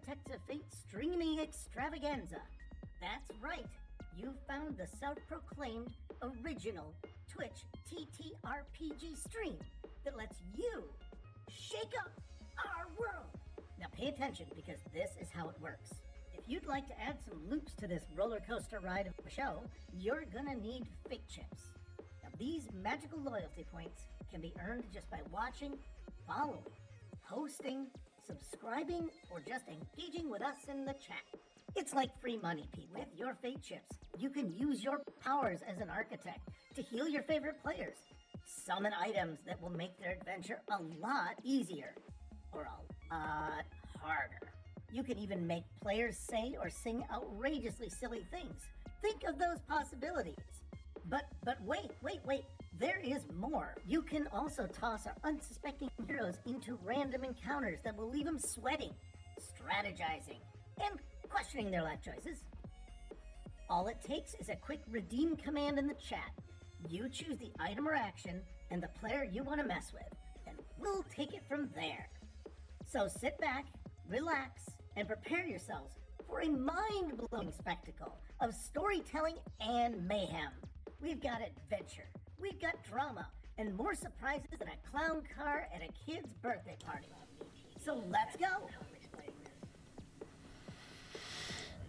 Detective Fate streaming extravaganza. That's right, you found the self-proclaimed original Twitch TTRPG stream that lets you shake up our world. Now pay attention, because this is how it works. If you'd like to add some loops to this roller coaster ride of a show, you're gonna need fate chips. Now these magical loyalty points can be earned just by watching, following, hosting, subscribing, or just engaging with us in the chat. It's like free money, people. With your fate chips, you can use your powers as an architect to heal your favorite players, summon items that will make their adventure a lot easier, or a lot harder. You can even make players say or sing outrageously silly things. Think of those possibilities. But wait. There is more. You can also toss our unsuspecting heroes into random encounters that will leave them sweating, strategizing, and questioning their life choices. All it takes is a quick redeem command in the chat. You choose the item or action and the player you want to mess with, and we'll take it from there. So sit back, relax, and prepare yourselves for a mind-blowing spectacle of storytelling and mayhem. We've got adventure, we've got drama, and more surprises than a clown car at a kid's birthday party. So let's go.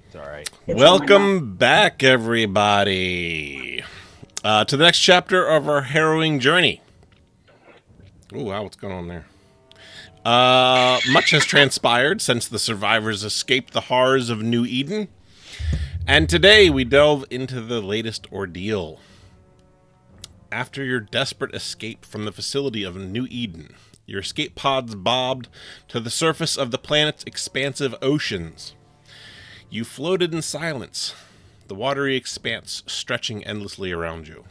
It's all right. Welcome back, everybody, to the next chapter of our harrowing journey. Oh, wow, what's going on there? Much has transpired since the survivors escaped the horrors of New Eden, and today we delve into the latest ordeal. After your desperate escape from the facility of New Eden, your escape pods bobbed to the surface of the planet's expansive oceans. You floated in silence, the watery expanse stretching endlessly around you.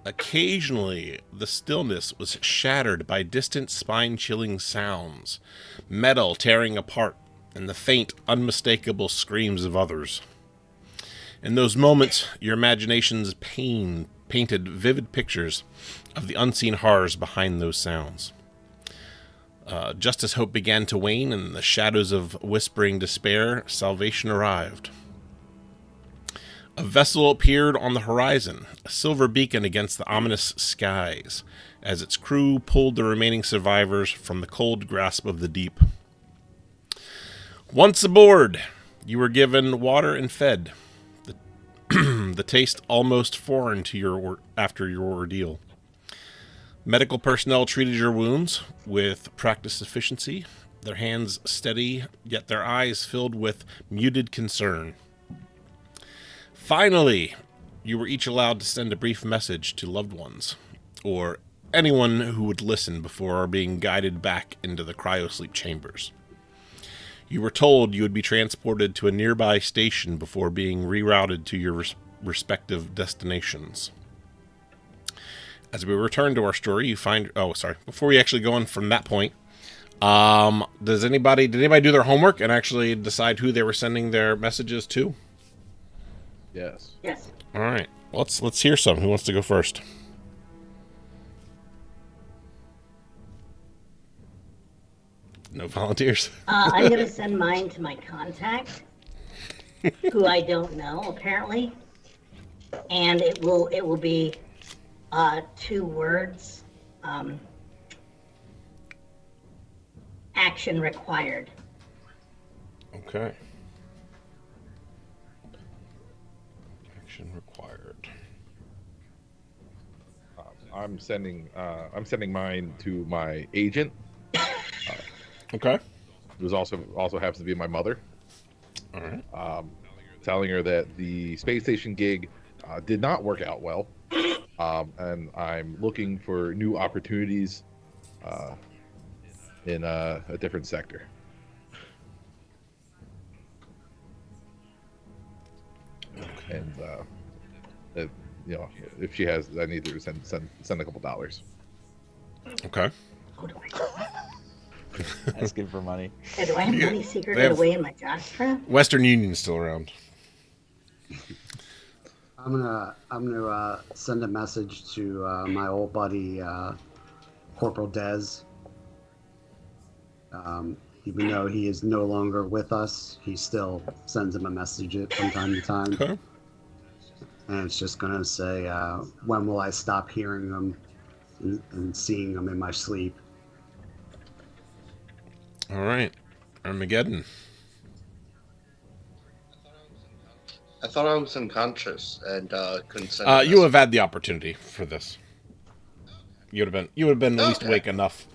Occasionally, the stillness was shattered by distant spine-chilling sounds, metal tearing apart, and the faint, unmistakable screams of others. In those moments, your imaginations painted vivid pictures of the unseen horrors behind those sounds. Just as hope began to wane and the shadows of whispering despair, salvation arrived. A vessel appeared on the horizon, a silver beacon against the ominous skies, as its crew pulled the remaining survivors from the cold grasp of the deep. Once aboard, you were given water and fed, the taste almost foreign to after your ordeal. Medical personnel treated your wounds with practiced efficiency, their hands steady, yet their eyes filled with muted concern. Finally, you were each allowed to send a brief message to loved ones, or anyone who would listen before being guided back into the cryo-sleep chambers. You were told you would be transported to a nearby station before being rerouted to your respective destinations. As we return to our story, you find... Before we actually go on from that point, did anybody do their homework and actually decide who they were sending their messages to? Yes. All right. Let's hear some. Who wants to go first? No volunteers. I'm going to send mine to my contact, who I don't know, apparently. And it will be 2 words. Action required. Okay. Action required. I'm sending mine to my agent. Okay. Who's also happens to be my mother. All right. Telling her that the space station gig did not work out well, and I'm looking for new opportunities in a different sector. Okay. And if she has, I need to send a couple dollars. Okay. Asking for money. Yeah, do I have money secreted away in my jockstrap? Western Union's still around. I'm gonna send a message to my old buddy Corporal Dez. Even though he is no longer with us, he still sends him a message from time to time. Okay. And it's just going to say, when will I stop hearing him and seeing him in my sleep? All right. Armageddon. I thought I was unconscious and couldn't send a You have message. had the opportunity for this. You would have been at least Okay. awake enough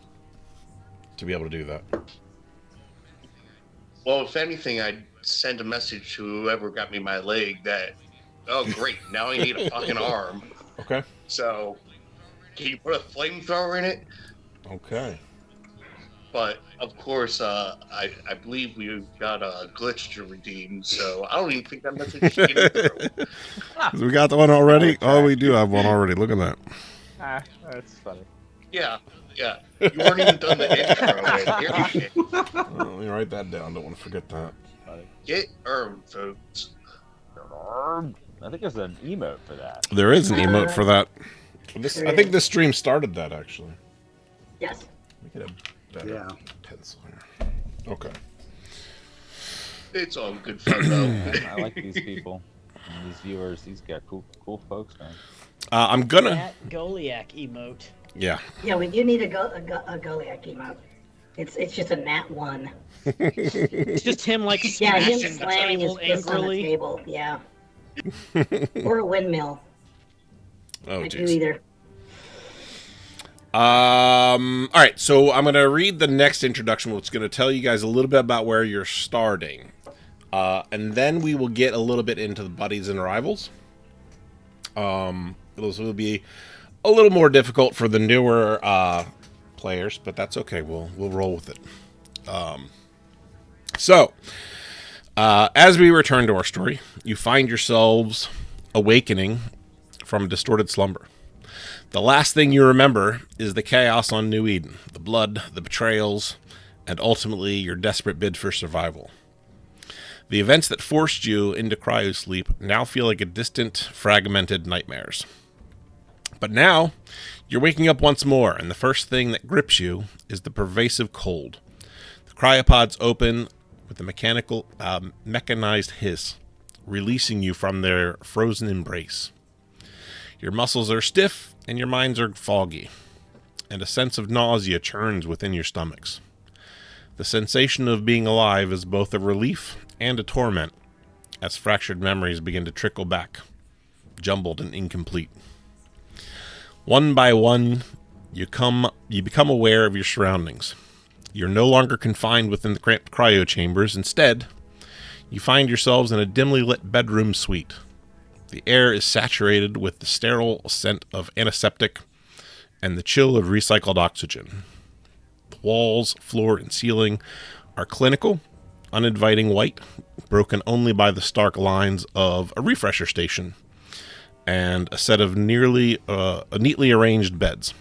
to be able to do that. Well, if anything, I'd send a message to whoever got me my leg that, oh, great, now I need a fucking arm. Okay. So, can you put a flamethrower in it? Okay. But, of course, I believe we've got a glitch to redeem, so I don't even think that message should get through. We got the one already? Oh, we do have one already. Look at that. That's funny. Yeah. You weren't even done the intro. Here, Let me write that down. Don't want to forget that. get folks. I think there's an emote for that. There is an emote for that. I think this stream started that, actually. Yes. We could have better Yeah. pencil here. Okay. It's all good fun, though. I like these people, and these viewers. These guys, cool folks, man. I'm gonna. That Goliath emote. Yeah. Yeah, we do need a Goliath emote. It's just a nat 1. It's just him like Yeah, him smashing the slamming his table fist on the angrily. table. Yeah. Or a windmill. Oh, I do jeez. either. All right, so I'm going to read the next introduction, which is going to tell you guys a little bit about where you're starting. And then we will get a little bit into the buddies and rivals. Those will be a little more difficult for the newer players, but that's okay. We'll roll with it. As we return to our story, you find yourselves awakening from a distorted slumber. The last thing you remember is the chaos on New Eden, the blood, the betrayals, and ultimately your desperate bid for survival. The events that forced you into cryo-sleep now feel like a distant, fragmented nightmares. But now, you're waking up once more, and the first thing that grips you is the pervasive cold. The cryopods open with a mechanized hiss, releasing you from their frozen embrace. Your muscles are stiff, and your minds are foggy, and a sense of nausea churns within your stomachs. The sensation of being alive is both a relief and a torment, as fractured memories begin to trickle back, jumbled and incomplete. One by one, you become aware of your surroundings. You're no longer confined within the cramped cryo chambers. Instead, you find yourselves in a dimly lit bedroom suite. The air is saturated with the sterile scent of antiseptic and the chill of recycled oxygen. The walls, floor, and ceiling are clinical, uninviting white, broken only by the stark lines of a refresher station and a set of neatly arranged beds.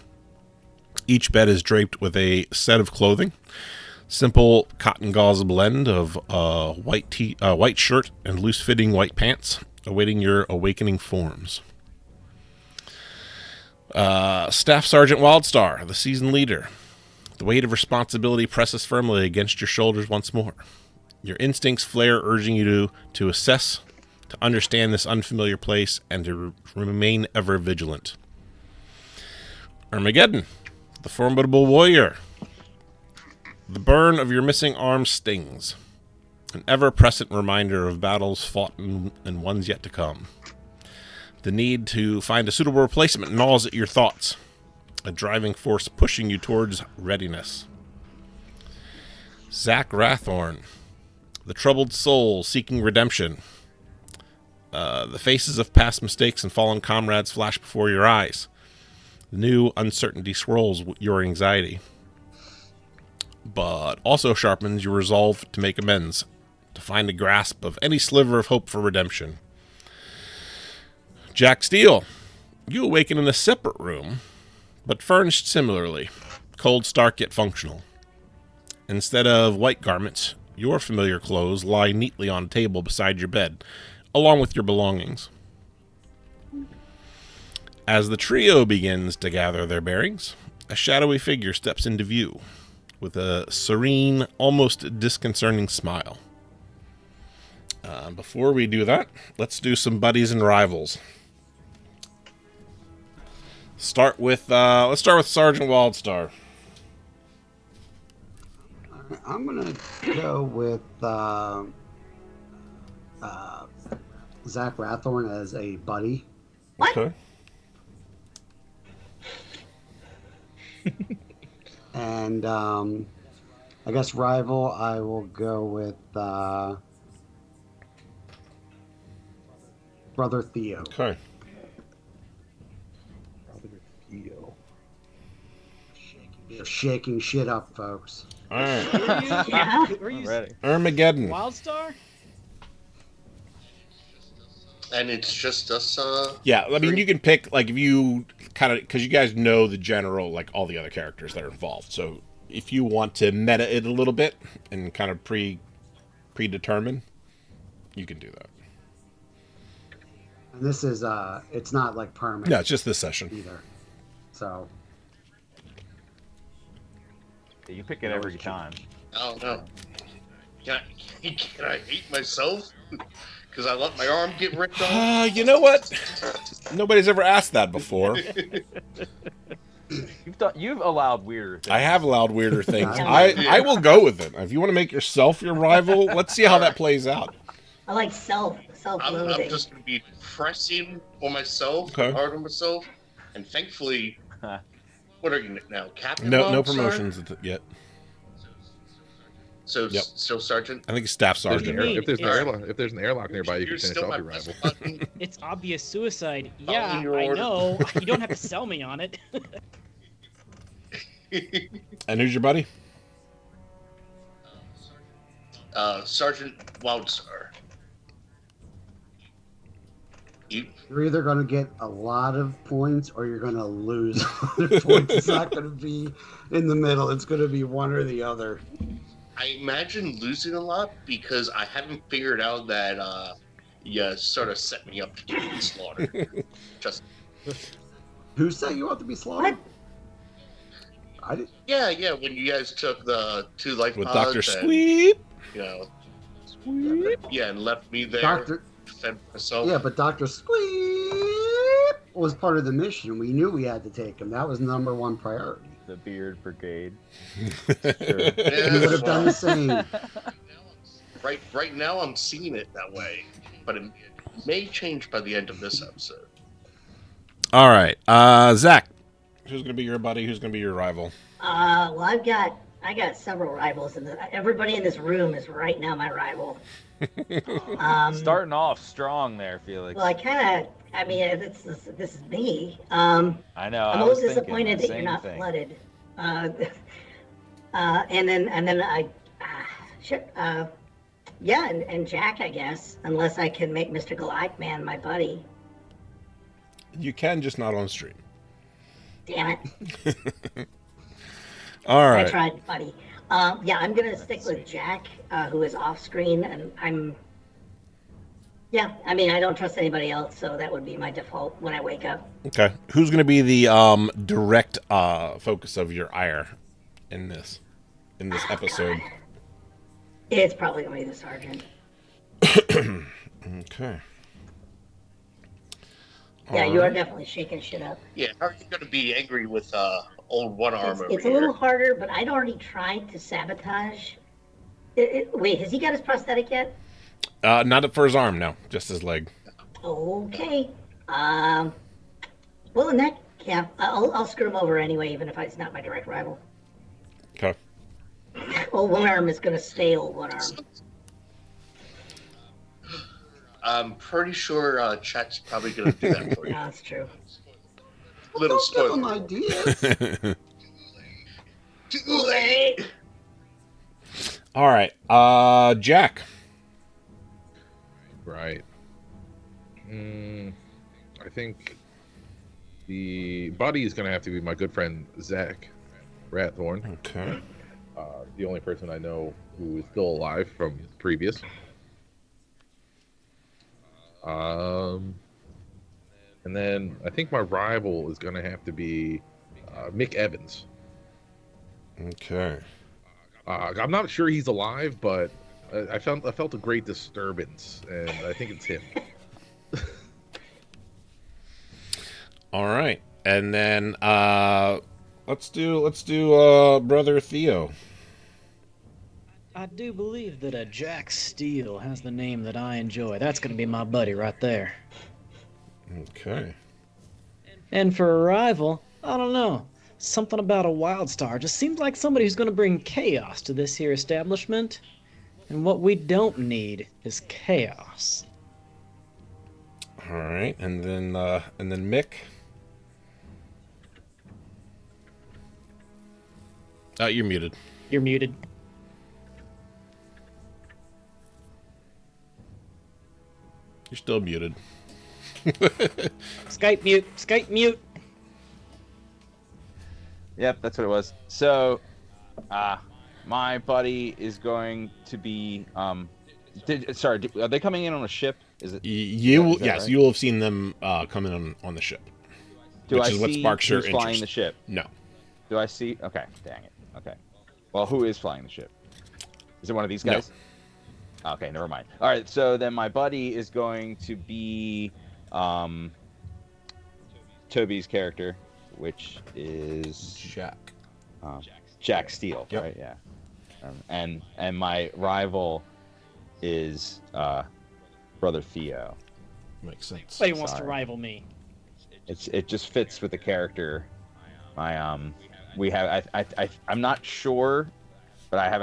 Each bed is draped with a set of clothing, simple cotton gauze blend of white shirt and loose-fitting white pants, awaiting your awakening forms. Staff Sergeant Wildstar, the seasoned leader. The weight of responsibility presses firmly against your shoulders once more. Your instincts flare, urging you to assess, to understand this unfamiliar place, and to remain ever vigilant. Armageddon, the formidable warrior. The burn of your missing arm stings, an ever-present reminder of battles fought and ones yet to come. The need to find a suitable replacement gnaws at your thoughts, a driving force pushing you towards readiness. Zach Rathorn, the troubled soul seeking redemption. The faces of past mistakes and fallen comrades flash before your eyes. The new uncertainty swirls your anxiety, but also sharpens your resolve to make amends, to find a grasp of any sliver of hope for redemption. Jack Steele, you awaken in a separate room, but furnished similarly, cold, stark, yet functional. Instead of white garments, your familiar clothes lie neatly on a table beside your bed, along with your belongings. As the trio begins to gather their bearings, a shadowy figure steps into view. with a serene, almost disconcerting smile. Before we do that, let's do some buddies and rivals. Let's start with Sergeant Wildstar. I'm gonna go with Zach Rathorn as a buddy. What? Okay. And I guess rival, I will go with Brother Theo. Okay. Theo. They're shaking shit up, folks. All right. Yeah. Were you Ready. Armageddon. Wildstar? And it's just us. Yeah, I mean, you can pick, like, if you kind of, because you guys know the general, like, all the other characters that are involved. So if you want to meta it a little bit and kind of predetermine, you can do that. And this is it's not like permanent. No, it's just this session. Either. So You pick it every time. Oh no! Can I hate myself because I let my arm get ripped off? You know what? Nobody's ever asked that before. You've allowed weirder things. I have allowed weirder things. Yeah. I will go with it. If you want to make yourself your rival, let's see how that plays out. I like I'm self-loathing. just gonna be pressing on myself, Okay. hard on myself, and thankfully, what are you now, Captain? No Wildstar? promotions yet. So Yep. still Sergeant. I think it's staff If sergeant. there's, mean? if there's an It's- airlock, if there's an airlock nearby, you can You're finish still off my your rival. best button. It's obvious suicide. Following Yeah, your I order. know. You don't have to sell me on it. And who's your buddy? Sergeant Wildstar. you're either going to get a lot of points or you're going to lose a lot of points. It's not going to be in the middle. It's going to be one or the other. I imagine losing a lot because I haven't figured out that you sort of set me up to get slaughtered. Just Who set you up to be slaughtered? What? I did. yeah. When you guys took the 2 life With pods Dr. and, Sweep. you know, yeah, and left me there Doctor. to fend myself. Yeah, but Dr. Squeep was part of the mission. We knew we had to take him. That was number one priority. The Beard Brigade. We would have done the same. Right now, I'm seeing it that way, but it may change by the end of this episode. All right. Zach, who's going to be your buddy? Who's going to be your rival? Well, I got several rivals, and everybody in this room is right now my rival. Starting off strong there, Felix. Well, I mean, this is me. I know. I'm I a was little thinking disappointed the that you're same not thing. flooded. And then yeah, and Jack, I guess, unless I can make Mr. Goliath Man my buddy. You can, just not on stream. Damn it. All I right. tried, buddy. Yeah, I'm gonna stick with Jack, who is off screen, and yeah, I mean, I don't trust anybody else, so that would be my default when I wake up. Okay. Who's going to be the direct focus of your ire in this episode? It's probably gonna be the sergeant. Okay. Yeah, All you are right. definitely shaking shit up. Yeah, how are you going to be angry with old one arm over It's a here? little harder, but I'd already tried to sabotage. Wait, has he got his prosthetic yet? Not for his arm, no. Just his leg. Okay. Well, in that, yeah, I'll screw him over anyway, even if it's not my direct rival. Okay. Old one arm is gonna stay old one arm. I'm pretty sure Chet's probably going to do that for you. No, that's true. Little Don't give him spoiler. ideas. Too late. All right. Jack. Right. I think the buddy is going to have to be my good friend Zach Rathorn, Okay. the only person I know who is still alive from previous. And then I think my rival is going to have to be Mick Evans. Okay. I'm not sure he's alive, but I felt a great disturbance, and I think it's him. All right, and then let's do brother Theo. I do believe that a Jack Steele has the name that I enjoy. That's gonna be my buddy right there. Okay. And for a rival, I don't know. Something about a wild star just seems like somebody who's gonna bring chaos to this here establishment. And what we don't need is chaos. All right, and then Mick. You're muted. You're muted. You're still muted. Skype mute. Skype mute. Yep, that's what it was. So, my buddy is going to be. Are they coming in on a ship? Is it? Yes, right? you will have seen them come in on the ship. Do which I is what see sparks your who's flying interest. the ship? No. Do I see? Okay, dang it. Okay. Well, who is flying the ship? Is it one of these guys? No. Okay, never mind. All right, so then my buddy is going to be Toby's character, which is Jack Steele, Yep. right? Yeah. And my rival is brother Theo. Makes sense. Nobody wants to Sorry. rival me. It just fits with the character. We have I'm not sure, but I have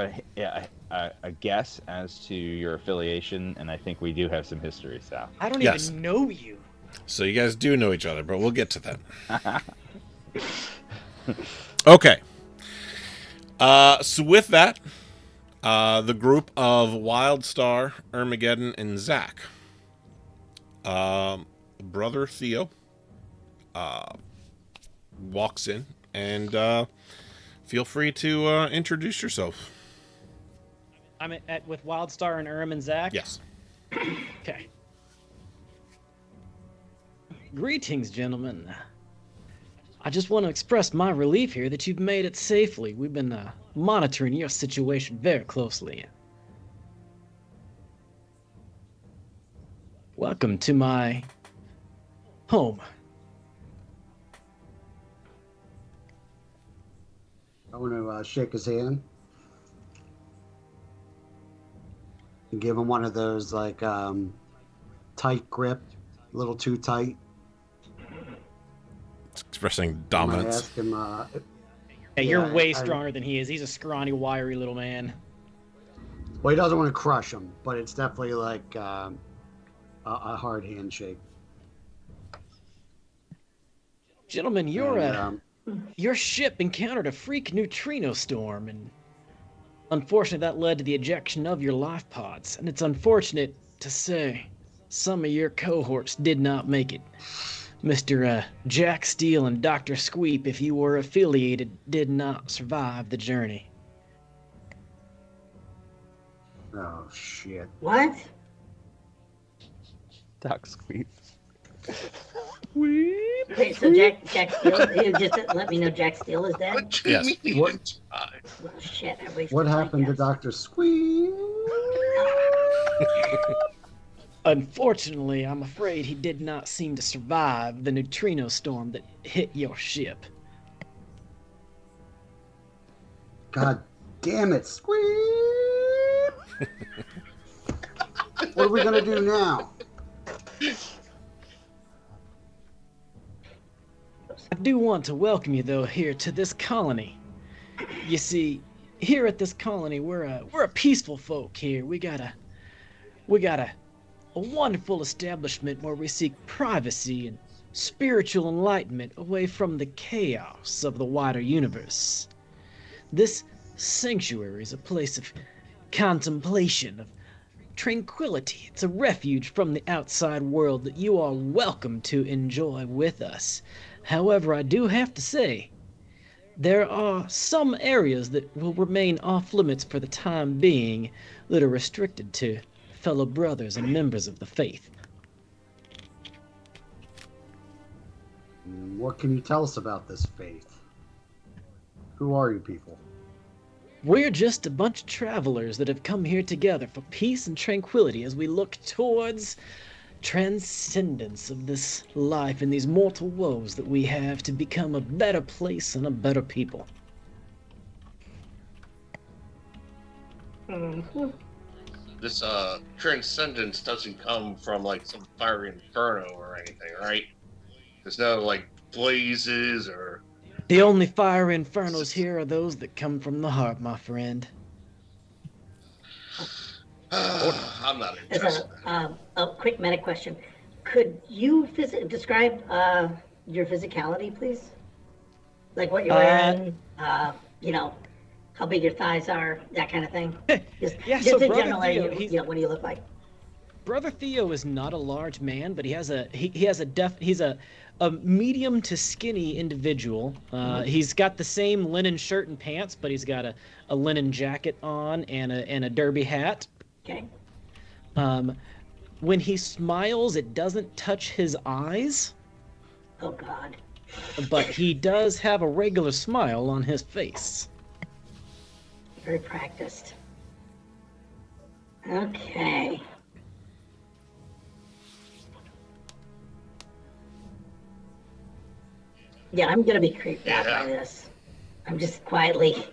a guess as to your affiliation, and I think we do have some history. So I don't Yes. even know you. So you guys do know each other, but we'll get to that. Okay. So with that, the group of Wildstar, Armageddon, and Zach, brother Theo, walks in, and feel free to introduce yourself. I'm with Wildstar and and Zach. Yes. Okay. Greetings, gentlemen. I just want to express my relief here that you've made it safely. We've been monitoring your situation very closely. Welcome to my home. I want to shake his hand and give him one of those like tight grip, a little too tight. It's expressing I might dominance. ask him. Yeah, you're Yeah, way I- stronger than he is. He's a scrawny, wiry little man. Well, he doesn't want to crush him, but it's definitely like a hard handshake. Gentlemen, And, your ship encountered a freak neutrino storm, and unfortunately that led to the ejection of your life pods. And it's unfortunate to say some of your cohorts did not make it. Mr. Jack Steele and Dr. Squeep, if you were affiliated, did not survive the journey. oh shit! What? Doc Squeep. Wait, so Jack Steele, you just let me know Jack Steele is dead? What do you Yes. mean? What- Well, shit, I wasted What my happened to guess. Dr. Squeak? Unfortunately, I'm afraid he did not seem to survive the neutrino storm that hit your ship. God damn it, Squeak! What are we gonna do now? I do want to welcome you, though, here to this colony. You see, here at this colony, we're a peaceful folk here. We got a wonderful establishment where we seek privacy and spiritual enlightenment away from the chaos of the wider universe. This sanctuary is a place of contemplation, of tranquility. It's a refuge from the outside world that you are welcome to enjoy with us. However, I do have to say, there are some areas that will remain off limits for the time being that are restricted to fellow brothers and members of the faith. What can you tell us about this faith? Who are you people? We're just a bunch of travelers that have come here together for peace and tranquility as we look towards transcendence of this life and these mortal woes that we have to become a better place and a better people. This transcendence doesn't come from like some fiery inferno or anything, right? There's no like blazes or. The only fire infernos here are those that come from the heart, my friend. I'm not As interested. a quick meta question, could you describe your physicality, please? Like what you're wearing, you know, how big your thighs are, that kind of thing. Just so in Brother general, Theo, what do you look like? Brother Theo is not a large man, but he has a he's a medium to skinny individual. He's got the same linen shirt and pants, but he's got a linen jacket on and a derby hat. Okay. When he smiles, it doesn't touch his eyes, Oh God. but he does have a regular smile on his face. Very practiced. Okay. Yeah, I'm gonna be creeped out by this. I'm just quietly.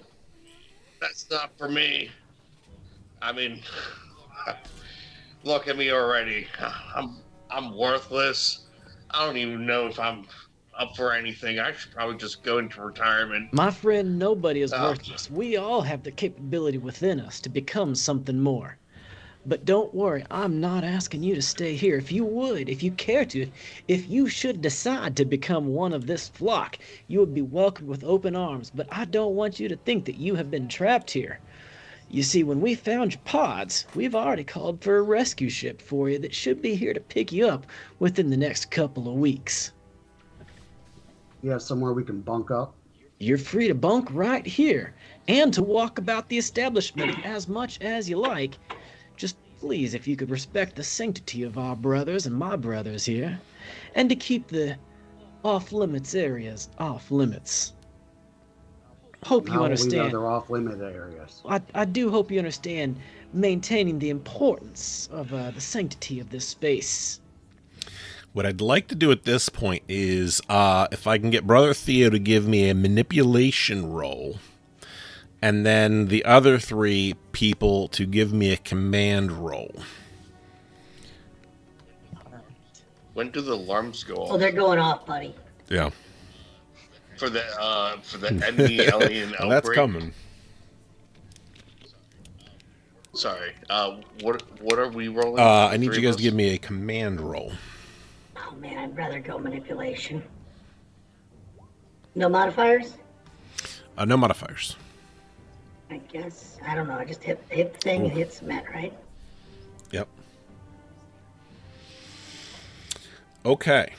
That's not for me. I mean, look at me already. I'm worthless. I don't even know if I'm up for anything. I should probably just go into retirement. My friend, nobody is worthless. We all have the capability within us to become something more. But don't worry, I'm not asking you to stay here. If you would, if you care to, if you should decide to become one of this flock, you would be welcomed with open arms. But I don't want you to think that you have been trapped here. You see, when we found your pods, we've already called for a rescue ship for you that should be here to pick you up within the next couple of weeks. You have somewhere we can bunk up? You're free to bunk right here and to walk about the establishment as much as you like. Just please, if you could respect the sanctity of our brothers and my brothers here, and to keep the off-limits areas off-limits. Hope you We know understand. they're off-limit areas. I do hope you understand maintaining the importance of the sanctity of this space. What I'd like to do at this point is, if I can get Brother Theo to give me a manipulation roll, and then the other three people to give me a command roll. When do the alarms go off? Oh, they're going off, buddy. Yeah. For the enemy alien outbreak. Well, that's coming. Sorry. What are we rolling? I need you guys to give me a command roll. Oh man, I'd rather go manipulation. No modifiers? No modifiers. I guess. I don't know. I just hit the thing and hit submit, right? Yep. Okay.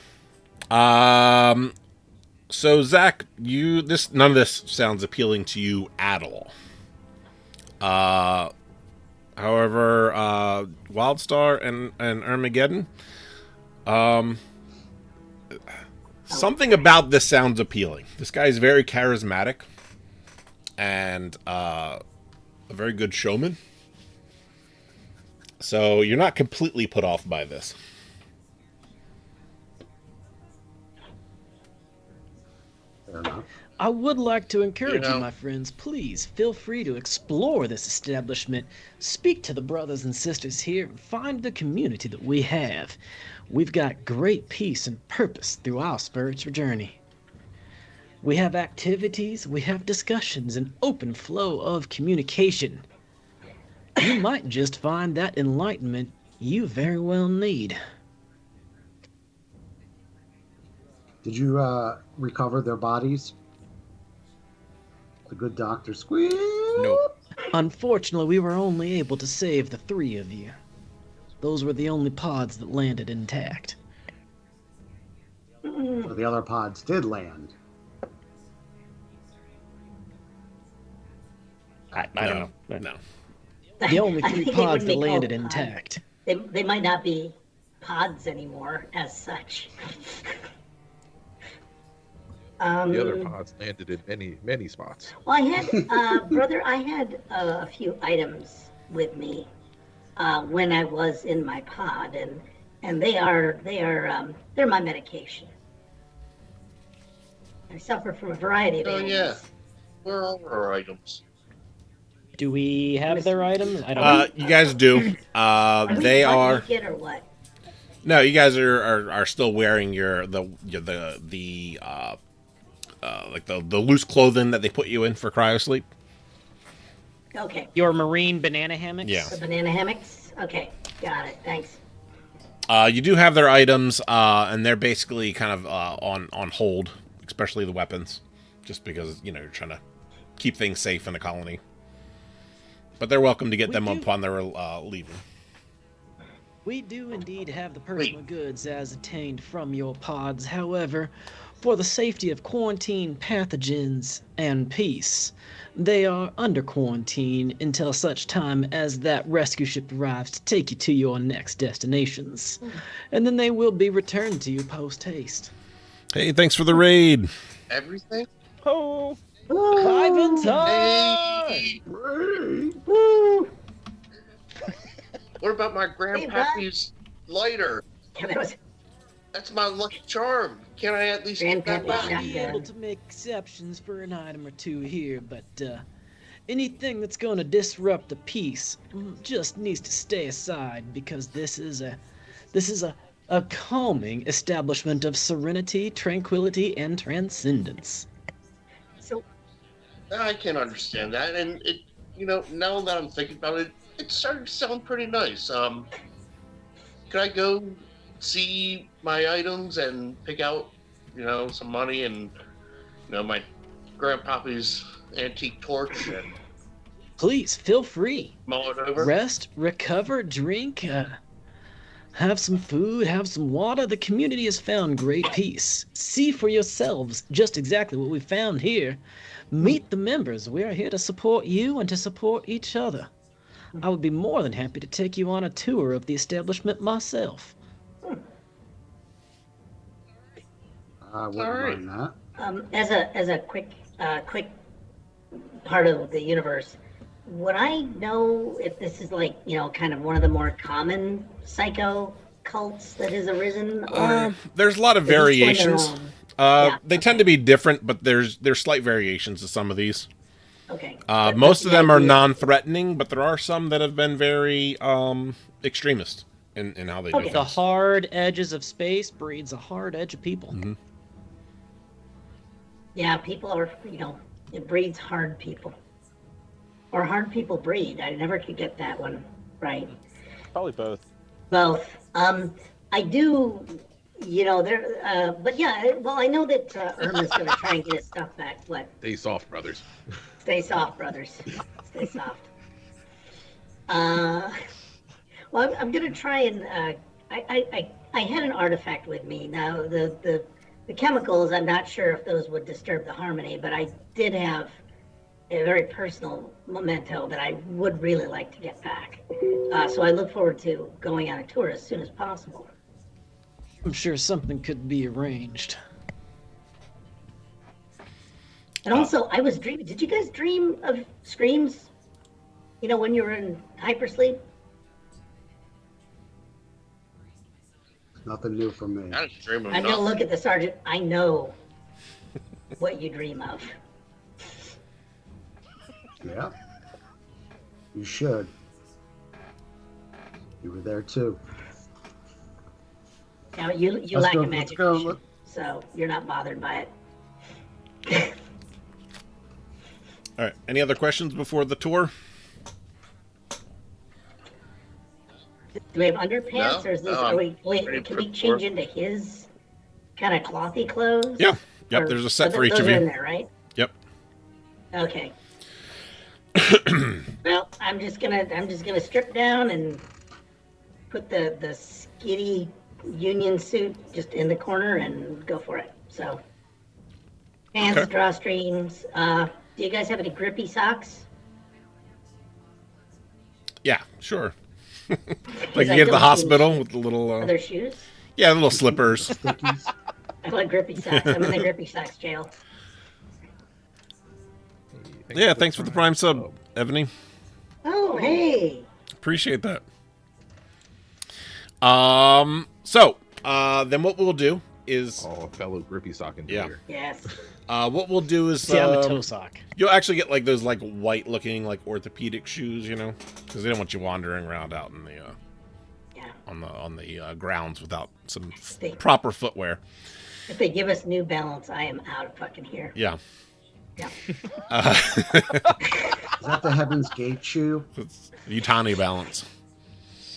So Zach, none of this sounds appealing to you at all. However, Wildstar and Armageddon, something about this sounds appealing. This guy is very charismatic and a very good showman. So you're not completely put off by this. Fair enough. I would like to encourage You know- you, my friends, please feel free to explore this establishment, speak to the brothers and sisters here, and find the community that we have. We've got great peace and purpose through our spiritual journey. We have activities, we have discussions, an open flow of communication. You might just find that enlightenment you very well need. Did you recover their bodies? The good doctor squeal. Nope. Unfortunately, we were only able to save the 3 of you. Those were the only pods that landed intact. So the other pods did land. I don't know. No. The only I 3 think they pods wouldn't that be landed called pods. intact. They might not be pods anymore as such. The other pods landed in many spots. Well, I had, brother, I had a few items with me when I was in my pod, and they're my medication. I suffer from a variety of Oh, ailments. yeah. Where are our items? Do we have their items? I don't. You guys do. Are we They butt are. naked or what? No, you guys are still wearing the like the loose clothing that they put you in for cryo-sleep. Okay. Your marine banana hammocks. Yeah. The banana hammocks? Okay, got it. Thanks. You do have their items, and they're basically kind of on hold, especially the weapons, just because you're trying to keep things safe in the colony. But they're welcome to get them upon their leaving. We do indeed have the personal goods as attained from your pods. However, for the safety of quarantine pathogens and peace, they are under quarantine until such time as that rescue ship arrives to take you to your next destinations. And then they will be returned to you post-haste. Hey, thanks for the raid. Everything? Oh, Five and time! Hey! Woo! What about my grandpappy's lighter? Yeah, that was That's my lucky charm. Can I at least get that Grandpappy back? shot. Be able to make exceptions for an item or two here, but anything that's going to disrupt the peace just needs to stay aside because this is a calming establishment of serenity, tranquility, and transcendence. so. I can understand that, and it, now that I'm thinking about it, it started to sound pretty nice. Could I go see my items and pick out, some money and, my grandpappy's antique torch and Please feel free. mull it over? Rest, recover, drink, have some food, have some water. The community has found great peace. See for yourselves just exactly what we found here. Meet the members. We are here to support you and to support each other. I would be more than happy to take you on a tour of the establishment myself. I wouldn't mind that. As a quick part of the universe, would I know if this is like kind of one of the more common psycho cults that has arisen? Or There's a lot of they're just doing their variations. own? Yeah, They tend to be different, but there's slight variations to some of these. Okay. Most of them are not. non-threatening, but there are some that have been very extremist in how they do Okay. things. The hard edges of space breeds a hard edge of people. Mm-hmm. Yeah, people are it breeds hard people, or hard people breed. I never could get that one right. probably both. Both. I do. There. But yeah. Well, I know that Irma's going to try and get his stuff back. What? Stay soft, brothers. Stay soft, brothers. Stay soft. Well, I'm going to try and. I had an artifact with me. Now the chemicals, I'm not sure if those would disturb the harmony, but I did have a very personal memento that I would really like to get back. So I look forward to going on a tour as soon as possible. I'm sure something could be arranged. And also, I was dreaming. Did you guys dream of screams? When you were in hypersleep? Nothing new from me. I just dream of I'm going to nothing. look at the sergeant. I know what you dream of. Yeah. You should. You were there too. Now, you Let's lack go, a let's magic go, vision, let- so you're not bothered by it. All right. Any other questions before the tour? Do we have underpants, No, or is this? no, Are we? ready Can for we the change tour. into his kind of clothy clothes? Yeah. Yep. Or- There's a set those- for each those of are in you. there, right? Yep. Okay. Well, I'm just gonna strip down and put the skitty union suit just in the corner and go for it. So, pants, Okay. drawstrings. Do you guys have any grippy socks? Yeah. Sure. Like I you get at the don't hospital use with the little other shoes? yeah, little slippers. Stickies. I like grippy socks. I'm in the grippy socks jail. Yeah, thanks for the prime sub, Ebony. Oh, hey. Appreciate that. Then what we'll do is... Oh, fellow grippy sock enjoyer. Yeah. Yes. What we'll do is... See, I'm a toe sock. You'll actually get like those like white looking like orthopedic shoes, you know, because they don't want you wandering around out in the on the grounds without some proper footwear. If they give us New Balance, I am out of fucking here. Yeah. Yeah. Is that the Heaven's Gate shoe? It's Utani Balance.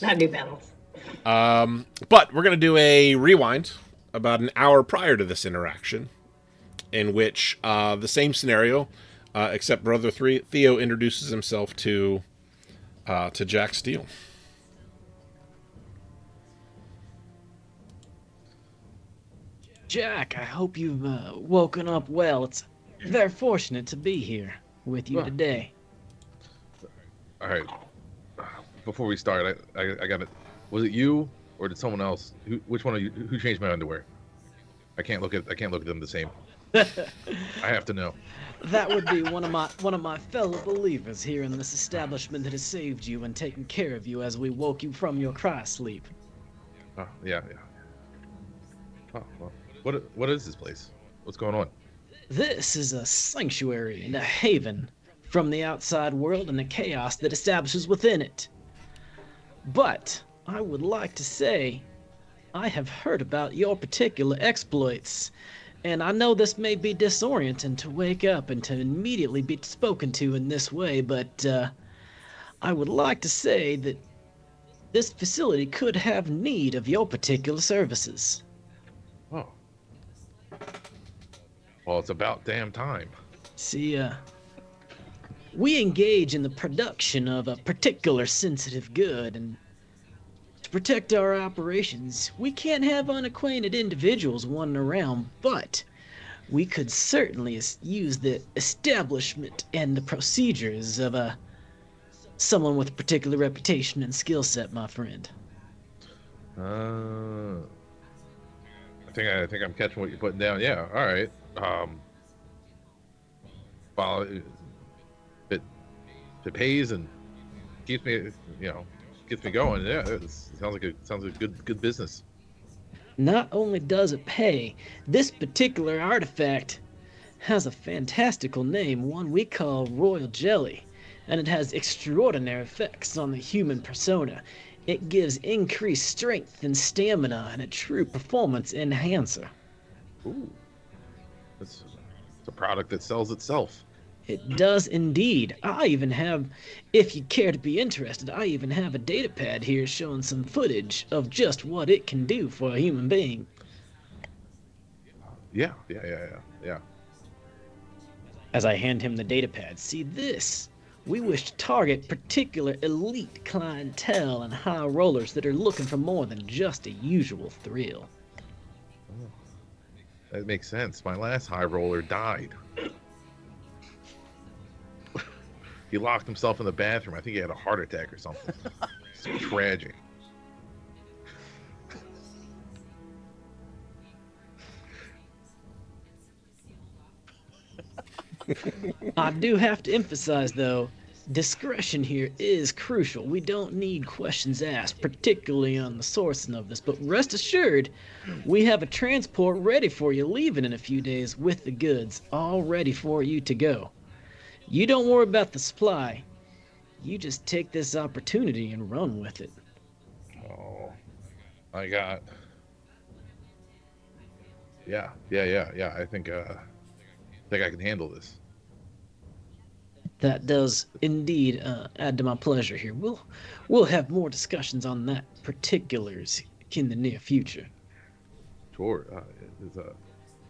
Not New Balance. But we're gonna do a rewind about an hour prior to this interaction, in which the same scenario, except Brother Theo introduces himself to Jack Steele. Jack, I hope you've woken up well. It's very fortunate to be here with you today. All right. Before we start, I got it. Was it you or did someone else? Which one of you? Who changed my underwear? I can't look at them the same. I have to know. That would be one of my fellow believers here in this establishment that has saved you and taken care of you as we woke you from your cryo-sleep. Oh, yeah. Oh, well, what is this place? What's going on? This is a sanctuary and a haven from the outside world and the chaos that establishes within it. But I would like to say I have heard about your particular exploits, and I know this may be disorienting to wake up and to immediately be spoken to in this way, but I would like to say that this facility could have need of your particular services. Oh. Well, it's about damn time. See, we engage in the production of a particular sensitive good, and to protect our operations, we can't have unacquainted individuals wandering around, but we could certainly use the establishment and the procedures of someone with a particular reputation and skill set, my friend. I think I'm catching what you're putting down. Yeah, all right. Well, it pays and keeps me, gets me going. Yeah, it sounds like a good business. Not only does it pay, this particular artifact has a fantastical name, one we call Royal Jelly, and it has extraordinary effects on the human persona. It gives increased strength and stamina and a true performance enhancer. Ooh, it's a product that sells itself. It does indeed. I even have, if you care to be interested, I even have a data pad here showing some footage of just what it can do for a human being. Yeah. As I hand him the data pad, see this? We wish to target particular elite clientele and high rollers that are looking for more than just a usual thrill. Oh, that makes sense. My last high roller died. He locked himself in the bathroom. I think he had a heart attack or something. It's tragic. I do have to emphasize, though, discretion here is crucial. We don't need questions asked, particularly on the sourcing of this, but rest assured, we have a transport ready for you leaving in a few days with the goods all ready for you to go. You don't worry about the supply. You just take this opportunity and run with it. Oh, yeah. I think I can handle this. That does indeed add to my pleasure here. We'll have more discussions on that particulars in the near future. Sure.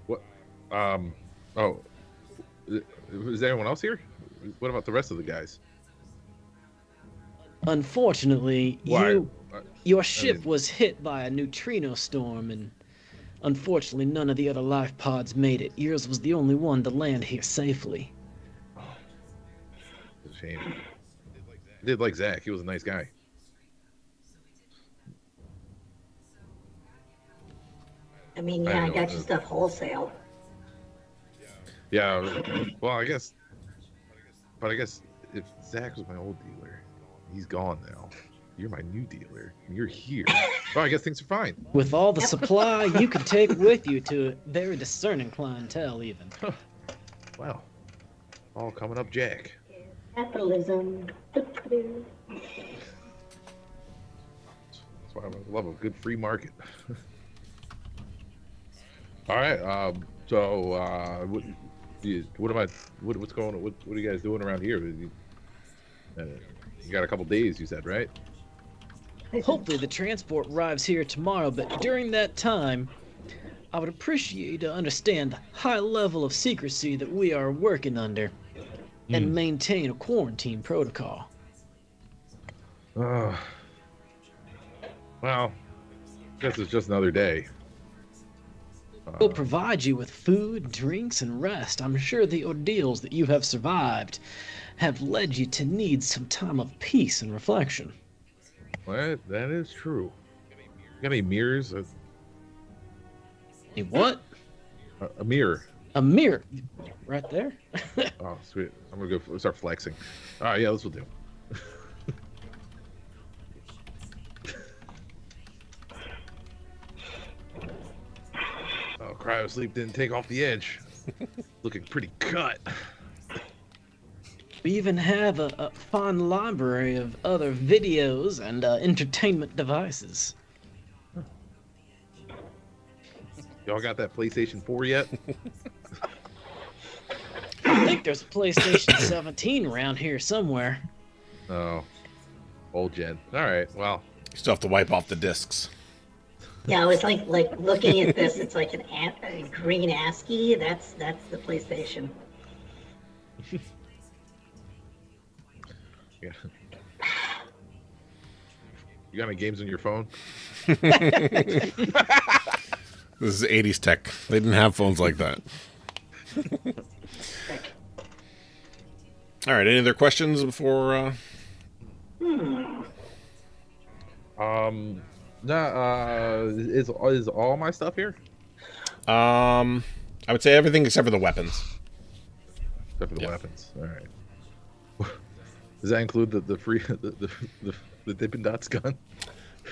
What? Oh, is anyone else here? What about the rest of the guys? Unfortunately, your ship was hit by a neutrino storm, and unfortunately none of the other life pods made it. Yours was the only one to land here safely. Oh, it's a shame. I did like Zach. He was a nice guy. I mean, yeah, I got your stuff wholesale. Yeah. Well, I guess if Zach was my old dealer, he's gone now. You're my new dealer. And you're here. Well, I guess things are fine. With all the supply you can take with you to a very discerning clientele, even. Wow. All coming up, Jack. Capitalism. That's why I love a good free market. All right. What's going on? What are you guys doing around here? You got a couple days, you said, right? Hopefully the transport arrives here tomorrow, but during that time, I would appreciate you to understand the high level of secrecy that we are working under and maintain a quarantine protocol. Well, I guess it's just another day. We'll provide you with food, drinks, and rest. I'm sure the ordeals that you have survived have led you to need some time of peace and reflection. Well, that is true. You got any mirrors? A what? A mirror. A mirror. Right there. Oh, sweet. I'm gonna go start flexing. All right, yeah, this will do. Oh, cryo-sleep didn't take off the edge. Looking pretty cut. We even have a fine library of other videos and entertainment devices. Y'all got that PlayStation 4 yet? I think there's a PlayStation 17 around here somewhere. Oh, old gen. All right, well. You still have to wipe off the discs. Yeah, I was like looking at this. It's like a green ASCII. That's the PlayStation. Yeah. You got any games on your phone? This is 80s tech. They didn't have phones like that. All right, any other questions before... Is all my stuff here? I would say everything except for the weapons. Except for the weapons. All right. Does that include the free the Dippin' Dots gun?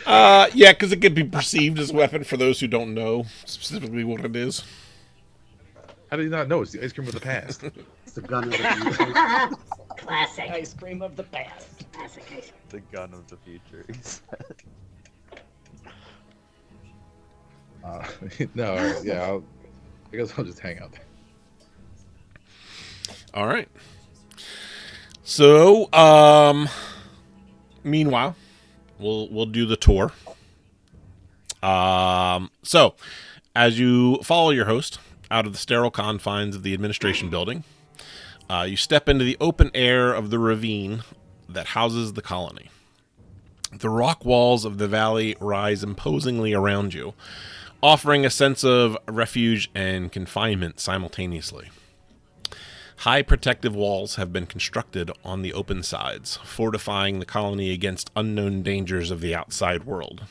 Yeah, because it could be perceived as a weapon for those who don't know specifically what it is. How do you not know? It's the ice cream of the past. It's the gun of the future. Classic. Ice cream of the past. Classic ice cream. The gun of the future. He said. No, all right, yeah. I guess I'll just hang out there. All right. So, meanwhile, we'll do the tour. So, as you follow your host out of the sterile confines of the administration building, you step into the open air of the ravine that houses the colony. The rock walls of the valley rise imposingly around you, offering a sense of refuge and confinement simultaneously. High protective walls have been constructed on the open sides, fortifying the colony against unknown dangers of the outside world.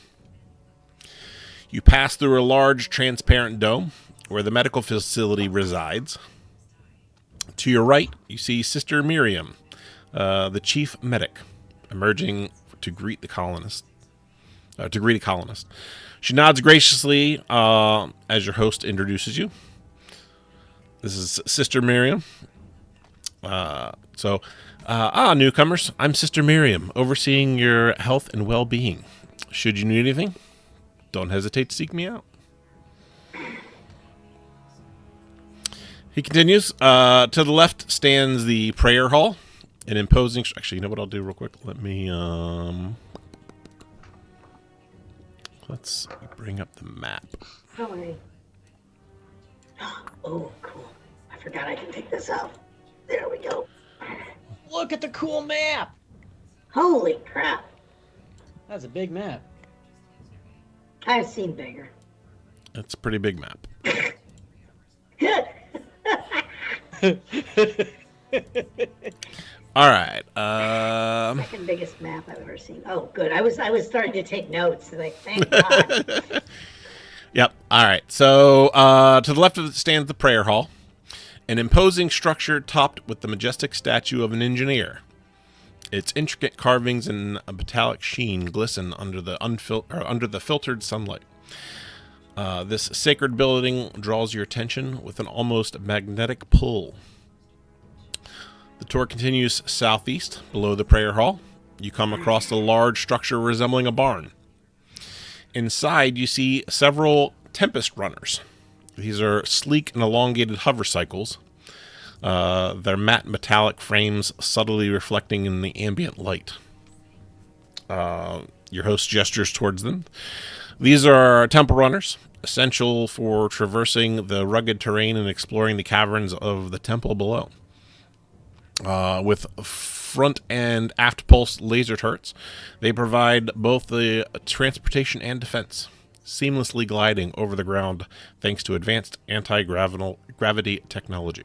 You pass through a large transparent dome where the medical facility resides. To your right, you see Sister Miriam, the chief medic, emerging to greet the colonist. She nods graciously as your host introduces you. This is Sister Miriam. Newcomers, I'm Sister Miriam, overseeing your health and well-being. Should you need anything, don't hesitate to seek me out. He continues. To the left stands the prayer hall, an imposing... Actually, you know what I'll do real quick? Let me... Let's bring up the map. Don't worry. Oh, cool. I forgot I can take this out. There we go. Look at the cool map. Holy crap. That's a big map. I've seen bigger. It's a pretty big map. All right. Second biggest map I've ever seen. Oh, good. I was starting to take notes. Like, thank God. Yep. All right. So to the left of it stands the prayer hall, an imposing structure topped with the majestic statue of an engineer. Its intricate carvings and a metallic sheen glisten under the filtered sunlight. This sacred building draws your attention with an almost magnetic pull. The tour continues southeast below the prayer hall. You come across a large structure resembling a barn. Inside, you see several Tempest runners. These are sleek and elongated hover cycles. Their matte metallic frames subtly reflecting in the ambient light. Your host gestures towards them. These are temple runners, essential for traversing the rugged terrain and exploring the caverns of the temple below. With front and aft pulse laser turrets, they provide both the transportation and defense, seamlessly gliding over the ground thanks to advanced anti-gravity technology.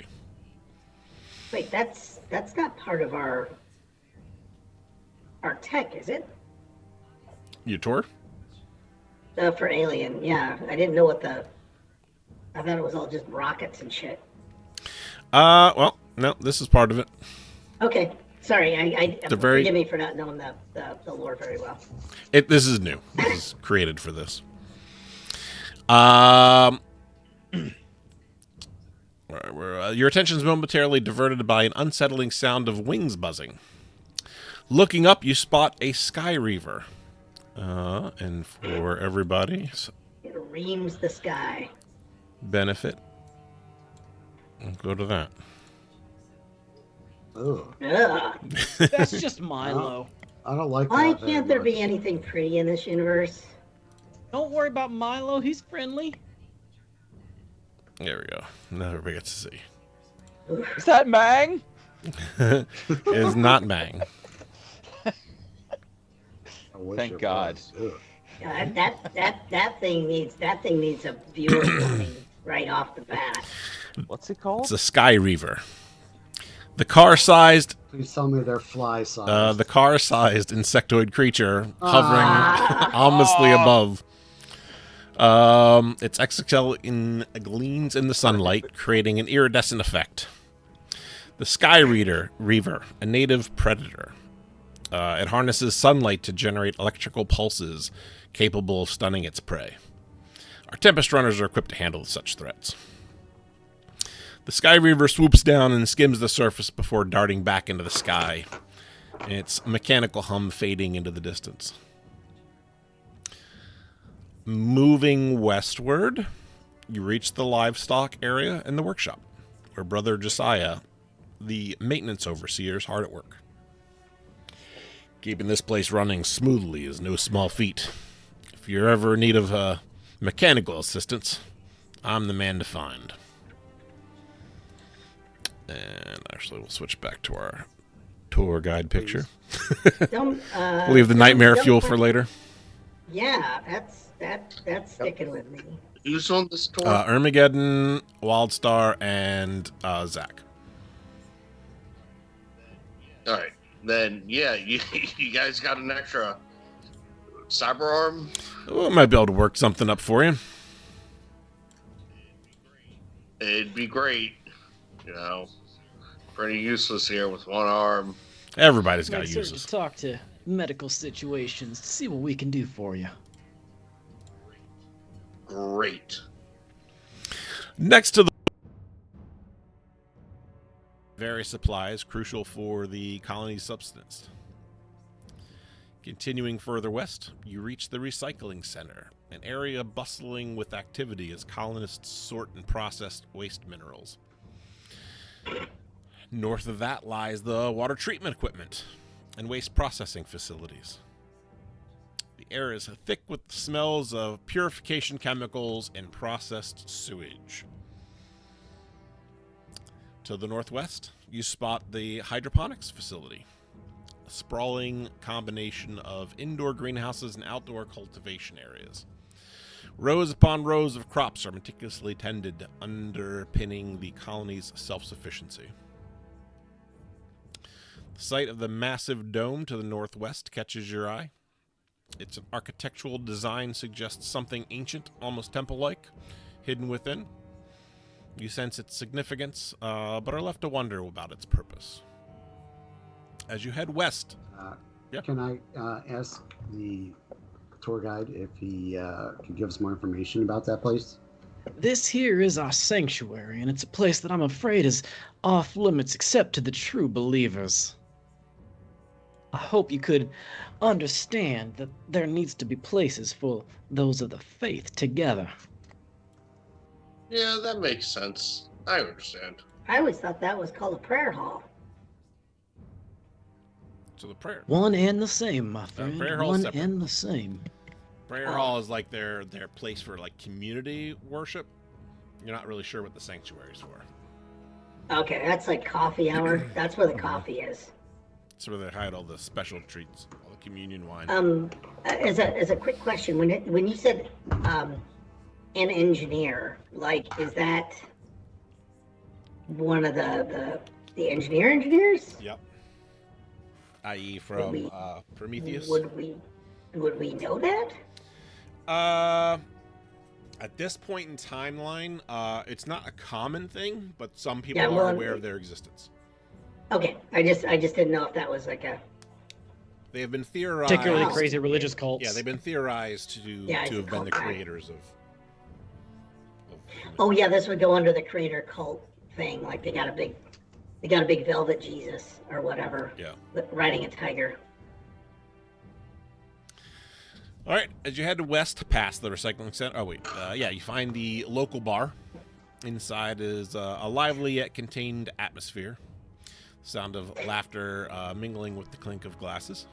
Wait, that's not part of our tech, is it? Your tour? For Alien, yeah. I didn't know I thought it was all just rockets and shit. Well, no, this is part of it. Okay, sorry. Forgive me for not knowing the lore very well. This is new. This is created for this. Your attention is momentarily diverted by an unsettling sound of wings buzzing. Looking up, you spot a Skyreaver. And for everybody's It reams the sky. benefit, we'll go to that. Ugh. Ugh. That's just Milo. I don't like Why that very can't there much. be anything pretty in this universe? Don't worry about Milo. He's friendly. There we go. Now everybody gets to see. Is that Mang? It is not Mang. I wish Thank it God. was. Ugh. That thing needs a viewer warning right off the bat. What's it called? It's a Skyreaver. The car-sized Please tell me they're fly size. The car-sized insectoid creature hovering ominously above. Its exoskeleton gleams in the sunlight, creating an iridescent effect. The Skyreaver, a native predator. It harnesses sunlight to generate electrical pulses capable of stunning its prey. Our Tempest runners are equipped to handle such threats. The Skyreaver swoops down and skims the surface before darting back into the sky, its mechanical hum fading into the distance. Moving westward, you reach the livestock area and the workshop, where Brother Josiah, the maintenance overseer, is hard at work. Keeping this place running smoothly is no small feat. If you're ever in need of mechanical assistance, I'm the man to find. And actually, we'll switch back to our tour guide picture. Don't Leave the nightmare don't fuel put- for later. Yeah, that's sticking with me. Who's on this tour? Armageddon, Wildstar, and Zach. All right, then yeah, you guys got an extra cyber arm. We might be able to work something up for you. It'd be great. You know, pretty useless here with one arm. Everybody's got Make to sure use to this. talk to medical situations to see what we can do for you. Great. Next to the various supplies crucial for the colony's subsistence. Continuing further west, you reach the recycling center, an area bustling with activity as colonists sort and process waste minerals. North of that lies the water treatment equipment and waste processing facilities. The air is thick with the smells of purification chemicals and processed sewage. To the northwest, you spot the hydroponics facility, a sprawling combination of indoor greenhouses and outdoor cultivation areas. Rows upon rows of crops are meticulously tended, underpinning the colony's self-sufficiency. The sight of the massive dome to the northwest catches your eye. Its architectural design suggests something ancient, almost temple-like, hidden within. You sense its significance, but are left to wonder about its purpose. As you head west... Yeah. Can I ask the tour guide if he can give us more information about that place? This here is our sanctuary, and it's a place that I'm afraid is off limits except to the true believers. I hope you could understand that there needs to be places for those of the faith together. Yeah, that makes sense. I understand. I always thought that was called a prayer hall. So the prayer... One and the same, my friend. prayer hall's One separate. and the same. Prayer hall is like their place for like community worship. You're not really sure what the sanctuary is for. Okay, that's like coffee hour. That's where the coffee is. It's where they hide all the special treats, all the communion wine. As a quick question, when you said an engineer, like, is that one of the engineers? Yep. I.e. from Prometheus. Would we know that? At this point in timeline, it's not a common thing, but some people Yeah, well, are aware of their existence. Okay, I just didn't know if that was like a... They have been theorized. Particularly crazy religious cults. Yeah, they've been theorized to it's a have been cult the guy. creators of Oh yeah, this would go under the creator cult thing. Like they got a big velvet Jesus or whatever. Yeah. Riding a tiger. All right, as you head west past the recycling center. Oh wait, you find the local bar. Inside is a lively yet contained atmosphere. Sound of laughter mingling with the clink of glasses.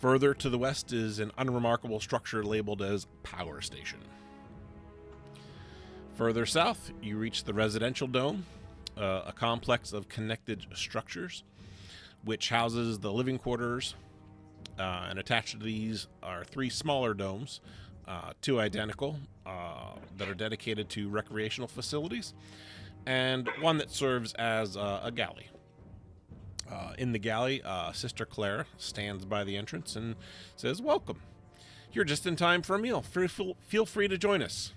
Further to the west is an unremarkable structure labeled as Power Station. Further south, you reach the residential dome, a complex of connected structures, which houses the living quarters, and attached to these are 3 smaller domes, 2 identical, that are dedicated to recreational facilities, and one that serves as a galley. In the galley, Sister Claire stands by the entrance and says, "Welcome. You're just in time for a meal. Feel free to join us."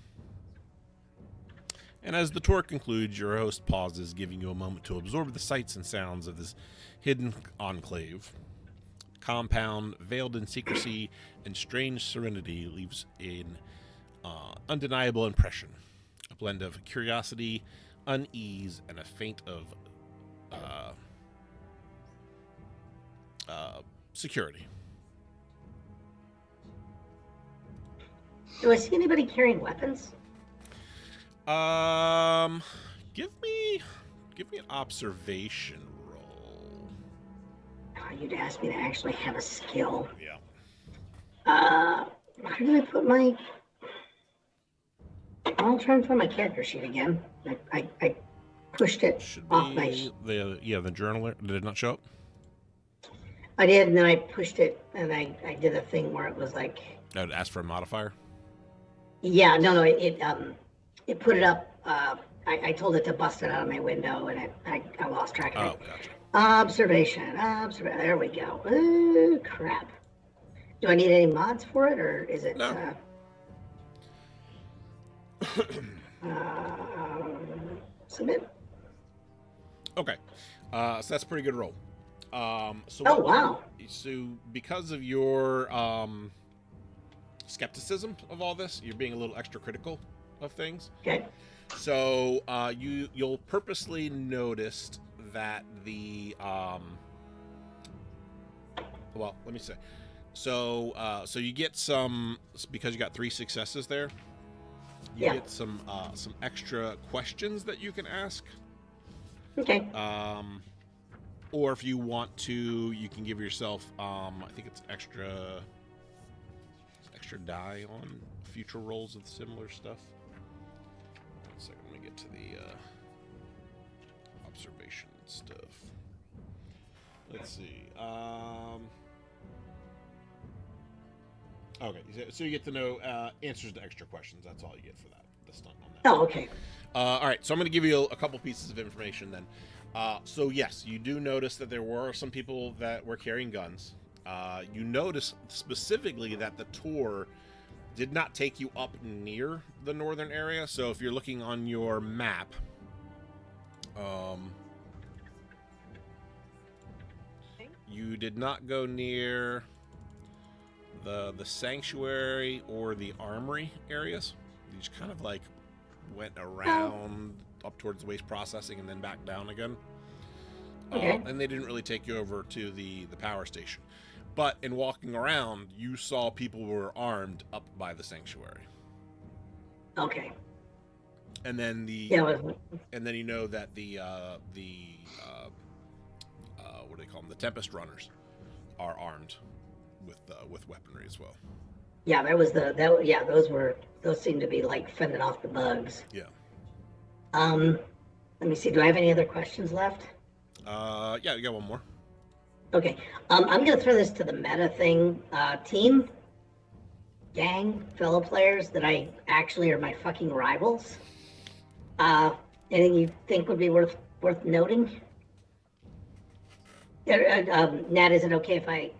And as the tour concludes, your host pauses, giving you a moment to absorb the sights and sounds of this hidden enclave. Compound, veiled in secrecy and strange serenity, leaves an undeniable impression. A blend of curiosity, unease, and a feint of security. Do I see anybody carrying weapons? Give me an observation roll. Oh, you'd ask me to actually have a skill. Yeah. Where did I put my... I'll try and find my character sheet again. I pushed it Should off my... be the journaler. Did it not show up? I did, and then I pushed it, and I did a thing where it was like... I would ask for a modifier. Yeah, no, it put it up. I told it to bust it out of my window, and I lost track of it. Oh, gotcha. Observation. There we go. Oh, crap. Do I need any mods for it, or is it... No. Submit. Okay. So that's a pretty good roll. Oh, wow. So because of your skepticism of all this, you're being a little extra critical of things. Okay. So you'll purposely noticed that the well, let me say. So you get some, because you got 3 successes there. You get some extra questions that you can ask. Okay. Or if you want to, you can give yourself I think it's extra die on future rolls of similar stuff. 1 second, let me get to the observation stuff. Let's see. Okay, so you get to know answers to extra questions. That's all you get for that. The stunt on that. Oh, okay. All right, so I'm going to give you a couple pieces of information then. So yes, you do notice that there were some people that were carrying guns. You notice specifically that the tour did not take you up near the northern area. So if you're looking on your map, you did not go near the sanctuary or the armory areas. You just kind of like went around up towards the waste processing and then back down again. Okay. And they didn't really take you over to the power station. But in walking around, you saw people were armed up by the sanctuary. Okay. And then and then you know that the what do they call them? The Tempest Runners are armed with weaponry as well. Yeah, those seem to be like fending off the bugs. Yeah. Let me see. Do I have any other questions left? Yeah, you got one more. Okay. I'm gonna throw this to the meta thing. Team, gang, fellow players that I actually are my fucking rivals. Anything you think would be worth noting? Nat, is it okay if I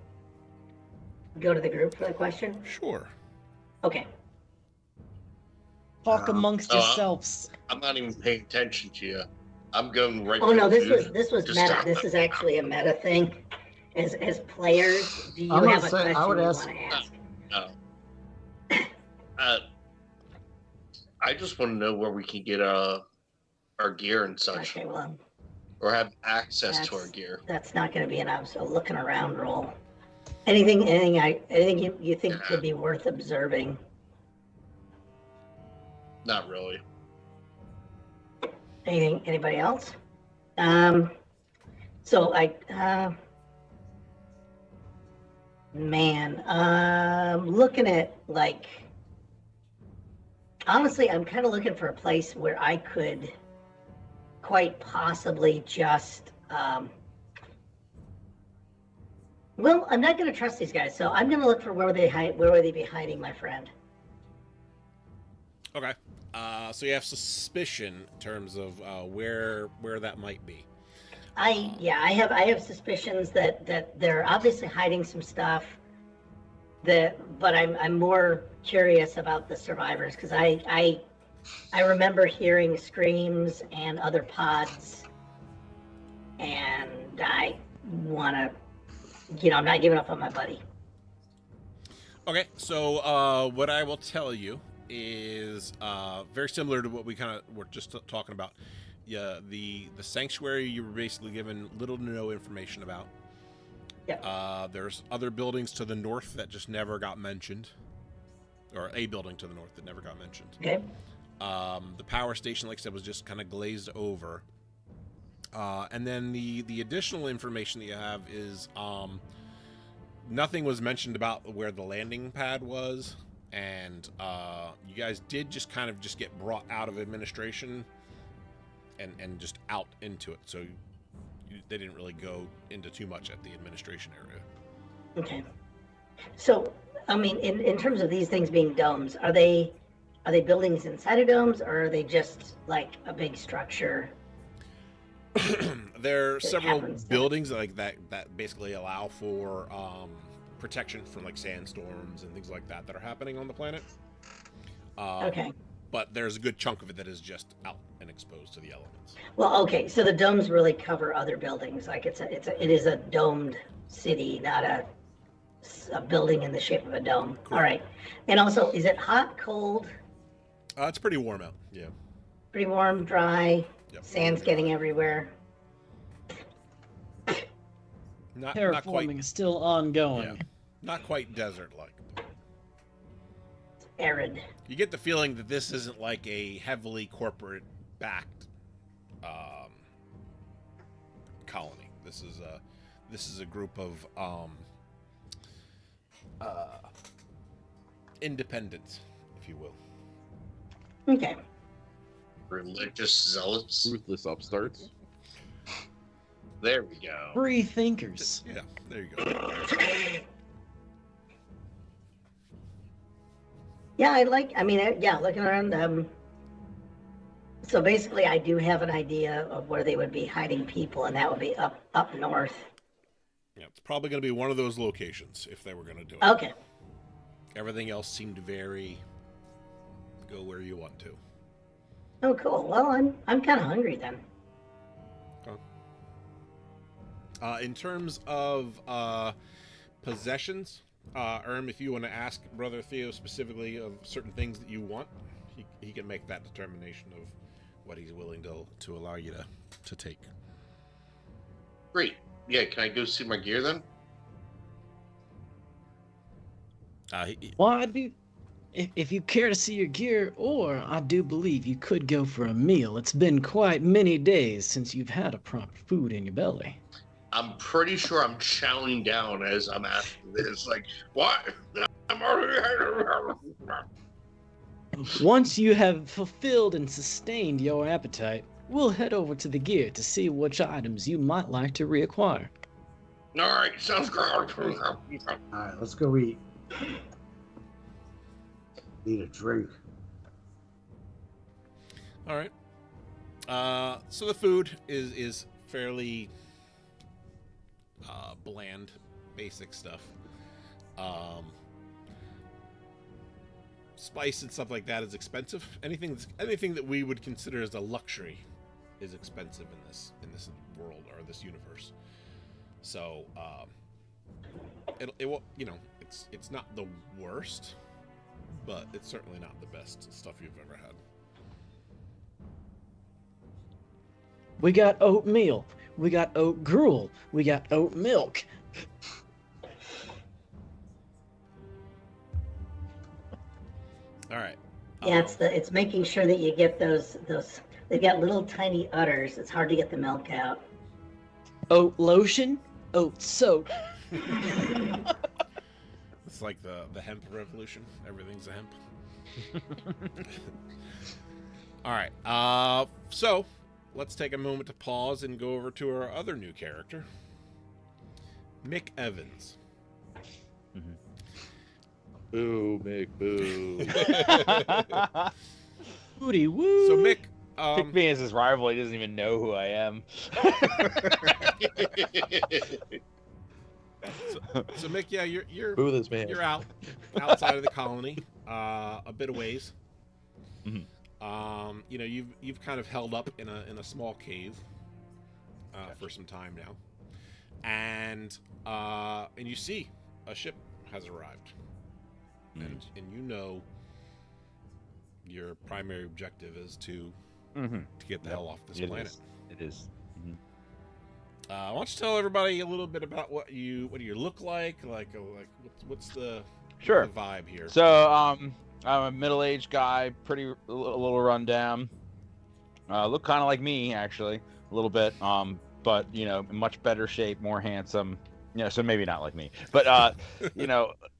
go to the group for the question? Sure. Okay. Talk amongst yourselves. I'm not even paying attention to you. I'm going right. Oh no, this was Just meta. stop. This is actually a meta thing. As players, do you I'm gonna have a say- question I would you ask- want to ask? No. I just want to know where we can get our gear and such, Okay, well, or have access to our gear. that's not going to be enough. So looking around roll. Anything you think Yeah. would be worth observing? Not really. Anybody else? So looking at like, honestly, I'm kind of looking for a place where I could quite possibly just, well, I'm not going to trust these guys, so I'm going to look for where would they be hiding my friend. Okay. So you have suspicion in terms of where that might be. I have suspicions that they're obviously hiding some stuff. But I'm more curious about the survivors because I remember hearing screams and other pods, and I want to, I'm not giving up on my buddy. Okay. So what I will tell you is very similar to what we kind of were just talking about. Yeah, the sanctuary you were basically given little to no information about. Yep. There's other buildings to the north that just never got mentioned, or a building to the north that never got mentioned. Okay. The power station, like I said, was just kind of glazed over. And then the additional information that you have is nothing was mentioned about where the landing pad was, and you guys did just kind of just get brought out of administration and just out into it. So they didn't really go into too much at the administration area. Okay. So, I mean, in terms of these things being domes, are they buildings inside of domes, or are they just like a big structure? There are several happens. buildings like that basically allow for protection from like sandstorms and things like that are happening on the planet. Okay. But there's a good chunk of it that is just out and exposed to the elements. Well, okay. So the domes really cover other buildings. Like it is a domed city, not a building in the shape of a dome. Correct. All right. And also, is it hot, cold, It's pretty warm out. Yeah. pretty warm, dry? Yep. Sand's getting everywhere. Not Terraforming quite. is still ongoing. Yeah. Not quite desert-like. Arid. You get the feeling that this isn't like a heavily corporate-backed colony. This is a group of independents, if you will. Okay. Religious zealots. Ruthless upstarts. There we go. Free thinkers. Yeah, there you go. Yeah, looking around. So basically, I do have an idea of where they would be hiding people, and that would be up north. Yeah, it's probably going to be one of those locations if they were going to do it. Okay. Everything else seemed very go where you want to. Oh, cool. Well, I'm kind of hungry then. In terms of possessions, if you want to ask Brother Theo specifically of certain things that you want, he can make that determination of what he's willing to allow you to take. Great. Yeah, can I go see my gear then? Well, if you care to see your gear, or I do believe you could go for a meal. It's been quite many days since you've had a proper food in your belly. I'm pretty sure I'm chowing down as I'm asking this. Like, what? I'm already... Once you have fulfilled and sustained your appetite, we'll head over to the gear to see which items you might like to reacquire. All right, sounds good. All right, let's go eat. Need a drink. All right. So the food is fairly bland, basic stuff. Spice and stuff like that is expensive. Anything that we would consider as a luxury is expensive in this world or this universe. So it will, it's not the worst, but it's certainly not the best stuff you've ever had. We got oatmeal. We got oat gruel. We got oat milk. All right. Yeah, it's making sure that you get those. They've got little tiny udders. It's hard to get the milk out. Oat lotion. Oat soap. It's like the hemp revolution. Everything's a hemp. All right. So let's take a moment to pause and go over to our other new character, Mick Evans. Mm-hmm. Boo, Mick, boo. Booty woo. So Mick, Pick me as his rival. He doesn't even know who I am. so Mick, yeah, you're Boo this man. you're outside of the colony, a bit of ways. Mm-hmm. You've kind of held up in a small cave for some time now, and you see a ship has arrived, and your primary objective is to get the hell off this planet. It is. Mm-hmm. Why don't you tell everybody a little bit about what you look like what's the Sure. the vibe here? So, I'm a middle-aged guy, a little run down. Look kind of like me, actually, a little bit. But in much better shape, more handsome. So maybe not like me, but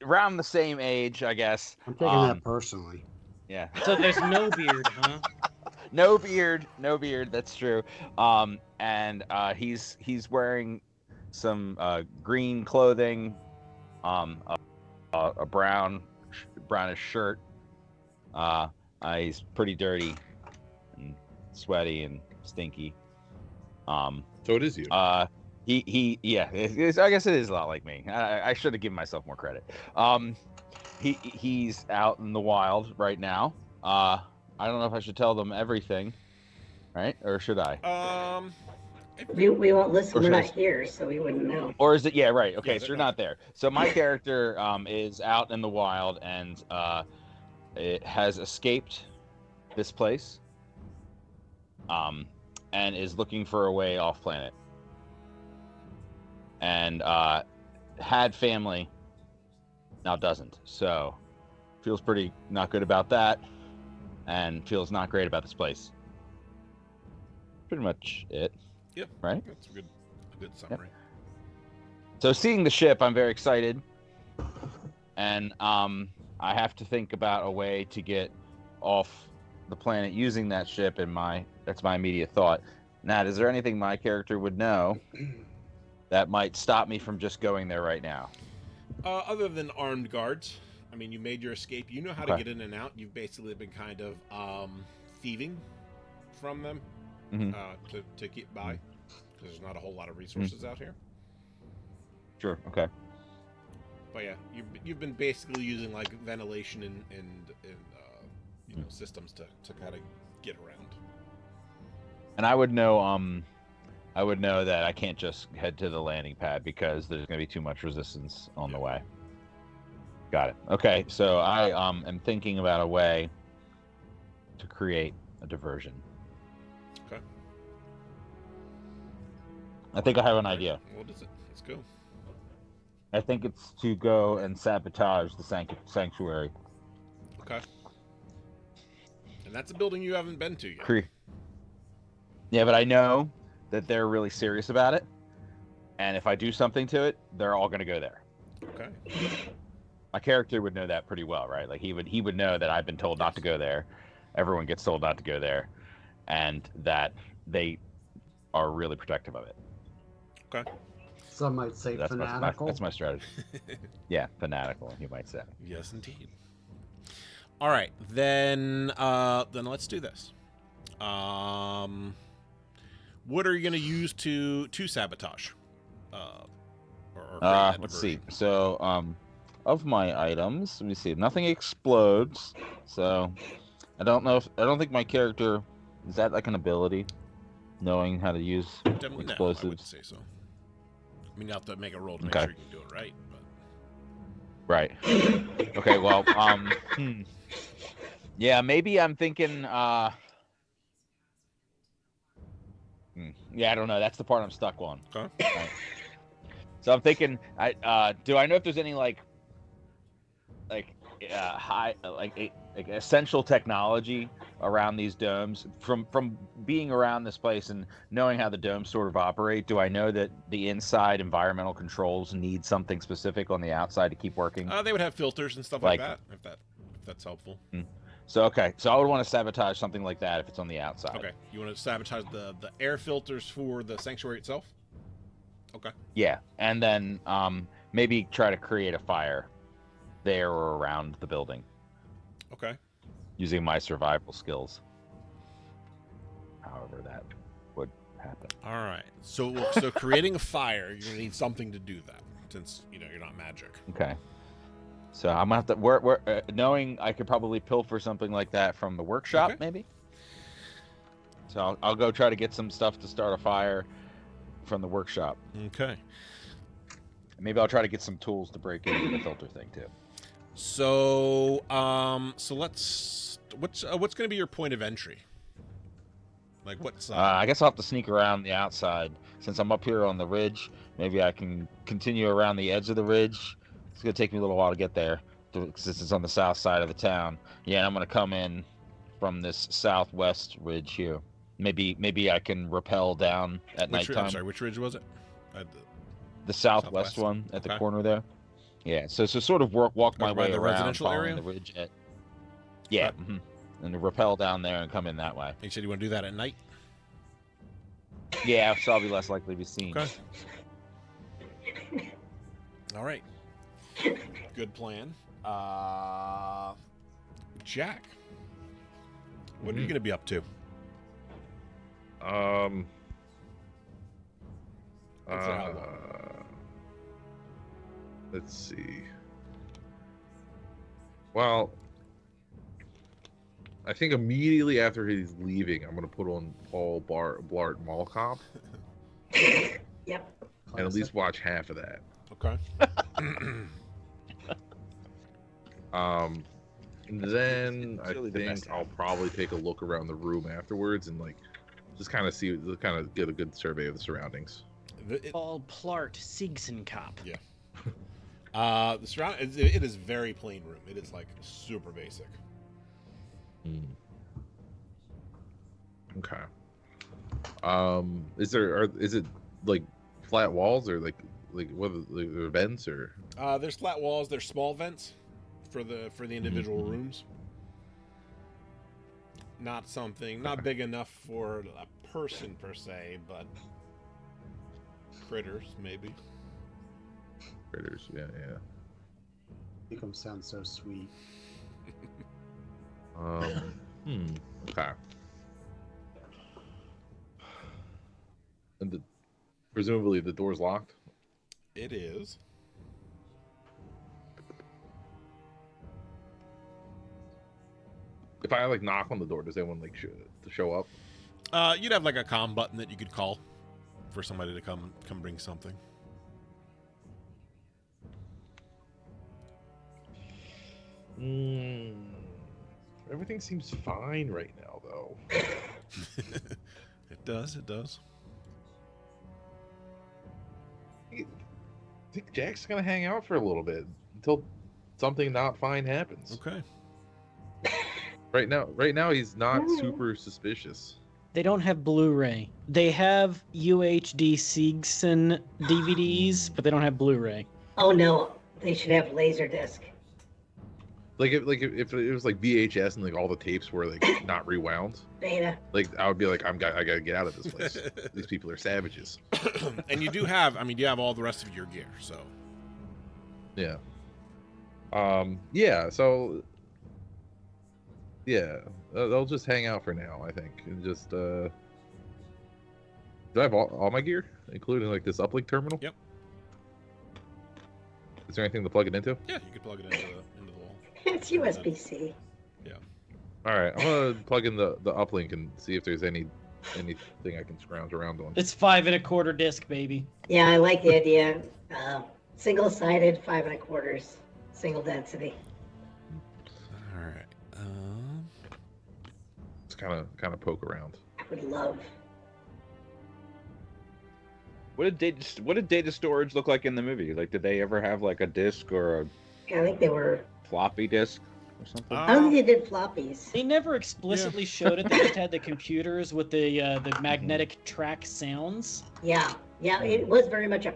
around the same age, I guess. I'm taking that personally. Yeah. So there's no beard, huh? No beard. That's true. And he's wearing some green clothing, a brownish shirt. He's pretty dirty and sweaty and stinky. So it is you. I guess it is a lot like me. I should have given myself more credit. He's out in the wild right now. I don't know if I should tell them everything, right? Or should I? We won't listen. Or We're not should I- here, so we wouldn't know. Or is it? Yeah, right. Okay, Yeah, so you're not there. So my character is out in the wild and it has escaped this place and is looking for a way off planet. And had family, now doesn't. So feels pretty not good about that and feels not great about this place. Pretty much it. Yep. Right? That's a good summary. So seeing the ship, I'm very excited, and I have to think about a way to get off the planet using that ship. That's my immediate thought. Nat, is there anything my character would know that might stop me from just going there right now? Other than armed guards, I mean, you made your escape. You know how to get in and out. You've basically been kind of thieving from them to get by, because there's not a whole lot of resources out here. Sure. Okay. But yeah, you've been basically using like ventilation and systems to kind of get around. And I would know that I can't just head to the landing pad because there's going to be too much resistance on the way. Got it. Okay, so I am thinking about a way to create a diversion. Okay. I think I have an idea. What is it? Let's go. I think it's to go and sabotage the sanctuary. Okay. And that's a building you haven't been to yet. Yeah, but I know that they're really serious about it, and if I do something to it, they're all going to go there. Okay. My character would know that pretty well, right? Like he would know that I've been told not to go there. Everyone gets told not to go there, and that they are really protective of it. Okay. Some might say fanatical. That's my strategy. Yeah, fanatical, you might say. Yes, indeed. All right, then let's do this. What are you going to use to sabotage? Let's see. So, of my items, let me see. Nothing explodes. So, I don't think my character is that like an ability, knowing how to use explosives. No, I wouldn't say so. I mean, you have to make a roll to make sure you can do it right. But... Right. Okay. Well, yeah, maybe I'm thinking. Yeah, I don't know. That's the part I'm stuck on. Okay. Right. So I'm thinking, do I know if there's any high essential technology around these domes from being around this place and knowing how the domes sort of operate? Do I know that the inside environmental controls need something specific on the outside to keep working? They would have filters and stuff like that. If that's helpful. So okay, so I would want to sabotage something like that if it's on the outside. Okay, you want to sabotage the air filters for the sanctuary itself? Okay. Yeah, and then maybe try to create a fire there or around the building. Okay. Using my survival skills. However that would happen. All right. So creating a fire, you're gonna need something to do that, since you're not magic. Okay. So I'm gonna have to knowing I could probably pilfer something like that from the workshop, maybe. So I'll go try to get some stuff to start a fire from the workshop. Okay. Maybe I'll try to get some tools to break into the filter thing too. So what's going to be your point of entry? Like what's I guess I'll have to sneak around the outside since I'm up here on the ridge. Maybe I can continue around the edge of the ridge. It's gonna take me a little while to get there since it's on the south side of the town. Yeah, and I'm gonna come in from this southwest ridge here. Maybe I can rappel down at nighttime. I'm sorry, which ridge was it? The southwest one at the corner there. Yeah, so sort of walk my way the around residential area? the ridge. Yeah, and rappel down there and come in that way. You said you want to do that at night? Yeah, so I'll be less likely to be seen. Okay. All right. Good plan. Jack, what are you going to be up to? Let's see. Well, I think immediately after he's leaving, I'm gonna put on Paul Blart Mall Cop. Yep. And at least watch half of that. Okay. And then I think I'll probably take a look around the room afterwards and just kind of get a good survey of the surroundings. Paul Plart Siegsenkopf. Yeah. The surround it is very plain room. It is super basic. Okay. Is it flat walls or what are there vents or? There's flat walls. There's small vents for the individual rooms. Not big enough for a person per se, but critters maybe. Critters, yeah. Make them sound so sweet. Okay. And presumably the door's locked? It is. If I like knock on the door, does anyone like to show up? You'd have like a comm button that you could call for somebody to come bring something. Everything seems fine right now, though. It does. It does. I think Jack's gonna hang out for a little bit until something not fine happens. Okay. Right now he's not super suspicious. They don't have Blu-ray. They have UHD Seegson DVDs, but they don't have Blu-ray. Oh no, they should have Laserdisc. Like if it was like VHS and like all the tapes were like not rewound, Beta. like I would be like I gotta get out of this place. These people are savages. And you do have, you have all the rest of your gear, so. Yeah. Yeah. So. Yeah, they'll just hang out for now, I think, and just. Do I have all my gear, including like this uplink terminal? Yep. Is there anything to plug it into? Yeah, you could plug it into the wall. It's USB-C. Yeah. All right, I'm gonna plug in the uplink and see if there's anything I can scrounge around on. It's 5 1/4 disc, baby. Yeah, I like the idea. Single-sided, 5 1/4, single density. All right. Just kind of poke around. I would love. What did data storage look like in the movie? Like, did they ever have like a disc or a Yeah, I think they were. floppy disk or something? I don't think they did floppies. They never explicitly showed it. They just had the computers with the magnetic track sounds. Yeah, it was very much a.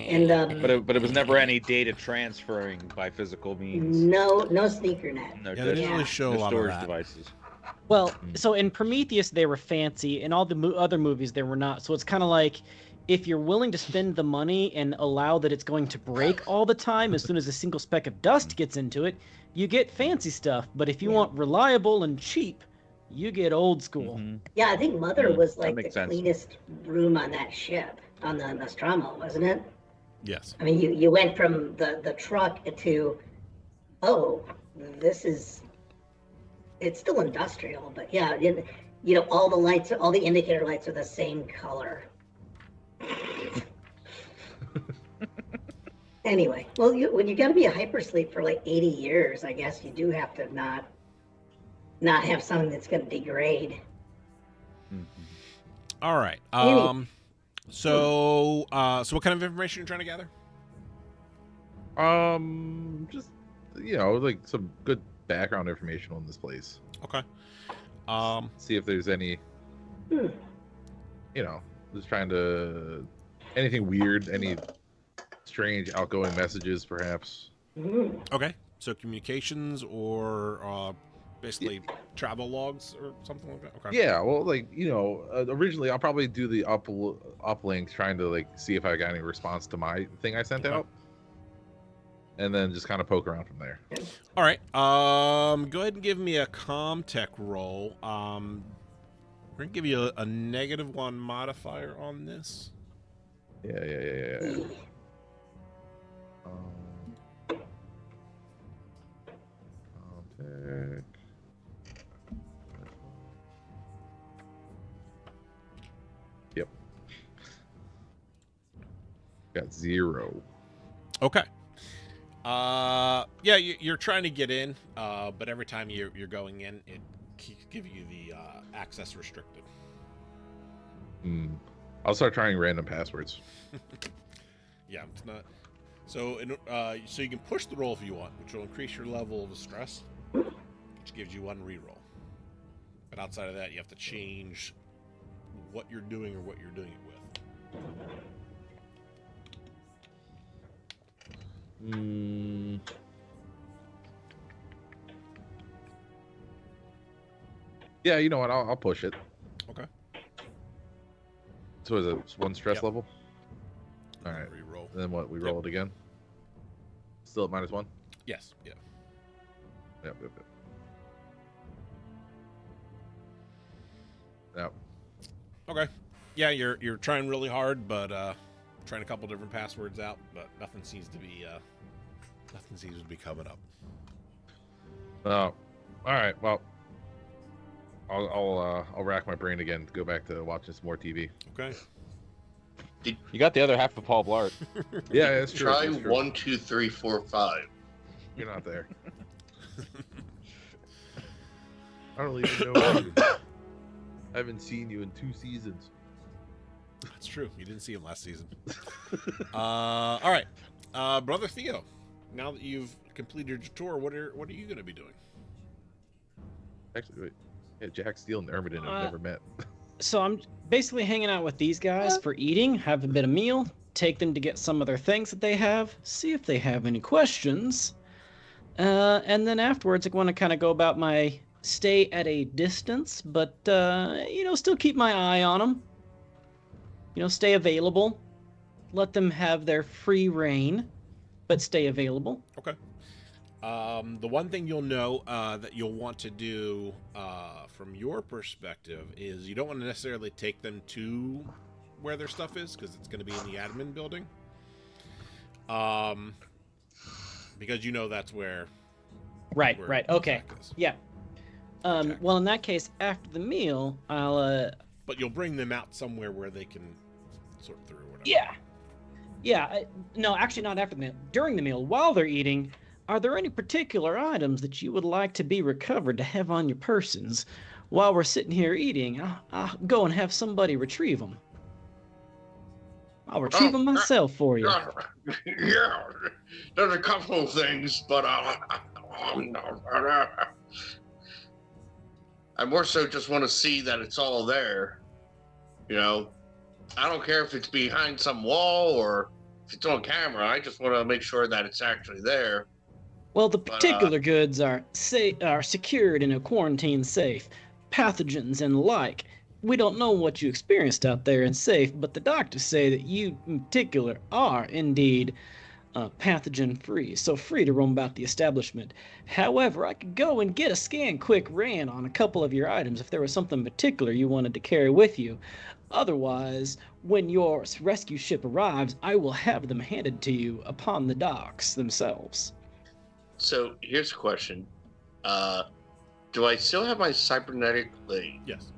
And But it was never any data transferring by physical means. no sneaker net. No, Yeah, they didn't really show a no lot of storage that. devices. Well, so in Prometheus they were fancy, in all the other movies they were not. So it's kind of like, if you're willing to spend the money and allow that it's going to break all the time, as soon as a single speck of dust gets into it, you get fancy stuff. But if you want reliable and cheap, you get old school. Mm-hmm. Yeah, I think Mother was that like the makes sense. cleanest room on that ship, on the Nostromo, wasn't it? Yes. I mean, you went from the truck to, this is, it's still industrial, but yeah, all the lights, all the indicator lights are the same color. Anyway, well, when you got to be a hypersleep for like 80 years, I guess you do have to not have something that's going to degrade. All right. So what kind of information are you trying to gather? Just like some good background information on this place. Okay. See if there's any. Just trying to anything weird, any strange outgoing messages, perhaps. Okay. So communications or basically travel logs or something like that. Okay. Yeah, well, originally I'll probably do the uplink, trying to like see if I got any response to my thing I sent out, and then just kind of poke around from there. All right. Go ahead and give me a comm tech roll. We're gonna give you a -1 modifier on this. Yeah. Contact. Yep. Got 0. Okay. Yeah, you're trying to get in, but every time you're going in, it keeps giving you the access restricted. I'll start trying random passwords. Yeah, it's not. So, so you can push the roll if you want, which will increase your level of stress, which gives you 1 reroll. But outside of that, you have to change what you're doing or what you're doing it with. Yeah, you know what? I'll push it. Okay. So is it 1 stress Yep. level? All right. Reroll. And then what? We roll it again. Still at -1. Yes. Yeah. Yep. Yep. Okay. Yeah, you're trying really hard, but trying a couple different passwords out, but nothing seems to be coming up. All right. Well, I'll rack my brain again to go back to watching some more TV. Okay. You got the other half of Paul Blart. Yeah, that's true. Try that's true. 1, 2, 3, 4, 5. You're not there. I don't even know you. I haven't seen you in 2 seasons. That's true. You didn't see him last season. All right, Brother Theo. Now that you've completed your tour, what are you going to be doing? Actually, wait. Yeah, Jack Steele and Ermiden have never met. So I'm basically hanging out with these guys for eating, have a bit of meal, take them to get some of their things that they have, see if they have any questions, and then afterwards I want to kind of go about my stay at a distance, but still keep my eye on them. Stay available, let them have their free reign, but stay available. Okay. The one thing you'll know that you'll want to do from your perspective is you don't want to necessarily take them to where their stuff is, because it's going to be in the admin building. Because that's where... Right, okay. Is. Yeah. Well, in that case, after the meal, I'll... But you'll bring them out somewhere where they can sort through or whatever. Yeah. Yeah, no, actually not after the meal. During the meal, while they're eating, are there any particular items that you would like to be recovered to have on your persons? While we're sitting here eating, I'll go and have somebody retrieve them. I'll retrieve them myself for you. Yeah, there's a couple of things, but I more so just want to see that it's all there. I don't care if it's behind some wall or if it's on camera. I just want to make sure that it's actually there. Well, the particular goods are secured in a quarantine safe. Pathogens and the like. We don't know what you experienced out there in safe, but the doctors say that you in particular are indeed pathogen-free, so free to roam about the establishment. However, I could go and get a scan quick ran on a couple of your items if there was something particular you wanted to carry with you. Otherwise, when your rescue ship arrives, I will have them handed to you upon the docks themselves. So here's a question. Do I still have my cybernetic blade? Yes.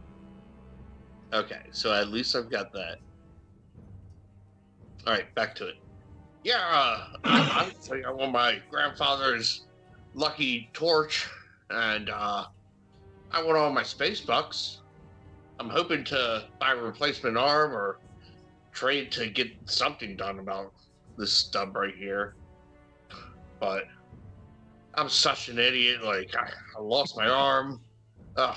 Okay, so at least I've got that. All right, back to it. Yeah, I want my grandfather's lucky torch, and I want all my space bucks. I'm hoping to buy a replacement arm or trade to get something done about this stub right here. But I'm such an idiot. Like, I lost my arm. Ugh.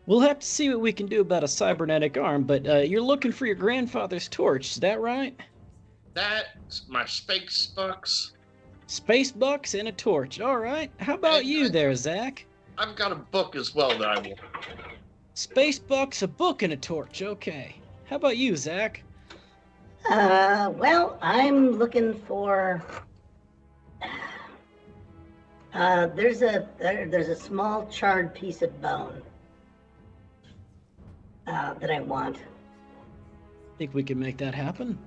We'll have to see what we can do about a cybernetic arm, but you're looking for your grandfather's torch, is that right? That's my space bucks. Space bucks and a torch, all right. How about you there, Zach? I've got a book as well that I want. Space bucks, a book, and a torch, okay. How about you, Zach? Well, I'm looking for... there's a small charred piece of bone that I want. Think we can make that happen?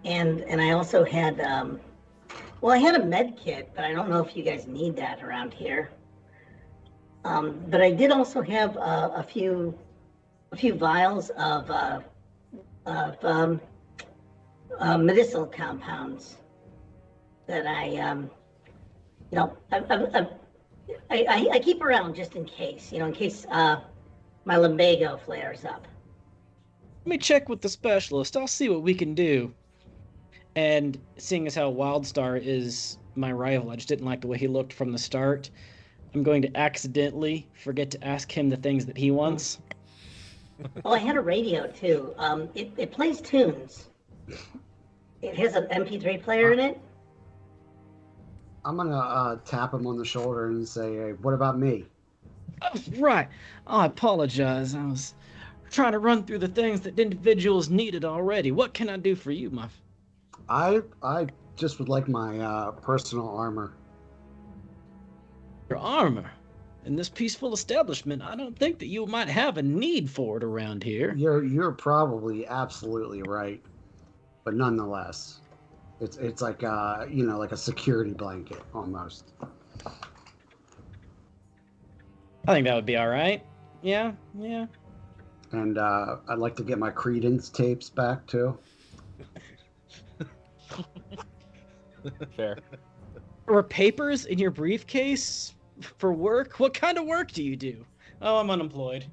And I also had, I had a med kit, but I don't know if you guys need that around here. But I did also have a few vials of medicinal compounds that I keep around just in case, in case my lumbago flares up. Let me check with the specialist. I'll see what we can do. And seeing as how Wildstar is my rival, I just didn't like the way he looked from the start. I'm going to accidentally forget to ask him the things that he wants. Oh, I had a radio too. It plays tunes. It has an MP3 player in it. I'm gonna tap him on the shoulder and say, "Hey, what about me?" Oh, right. Oh, I apologize. I was trying to run through the things that individuals needed already. What can I do for you, my... I just would like my personal armor. Your armor? In this peaceful establishment, I don't think that you might have a need for it around here. You're probably absolutely right. but nonetheless, it's like like a security blanket almost. I think that would be all right. Yeah. And I'd like to get my Credence tapes back too. Fair. Or papers in your briefcase for work? What kind of work do you do? Oh, I'm unemployed.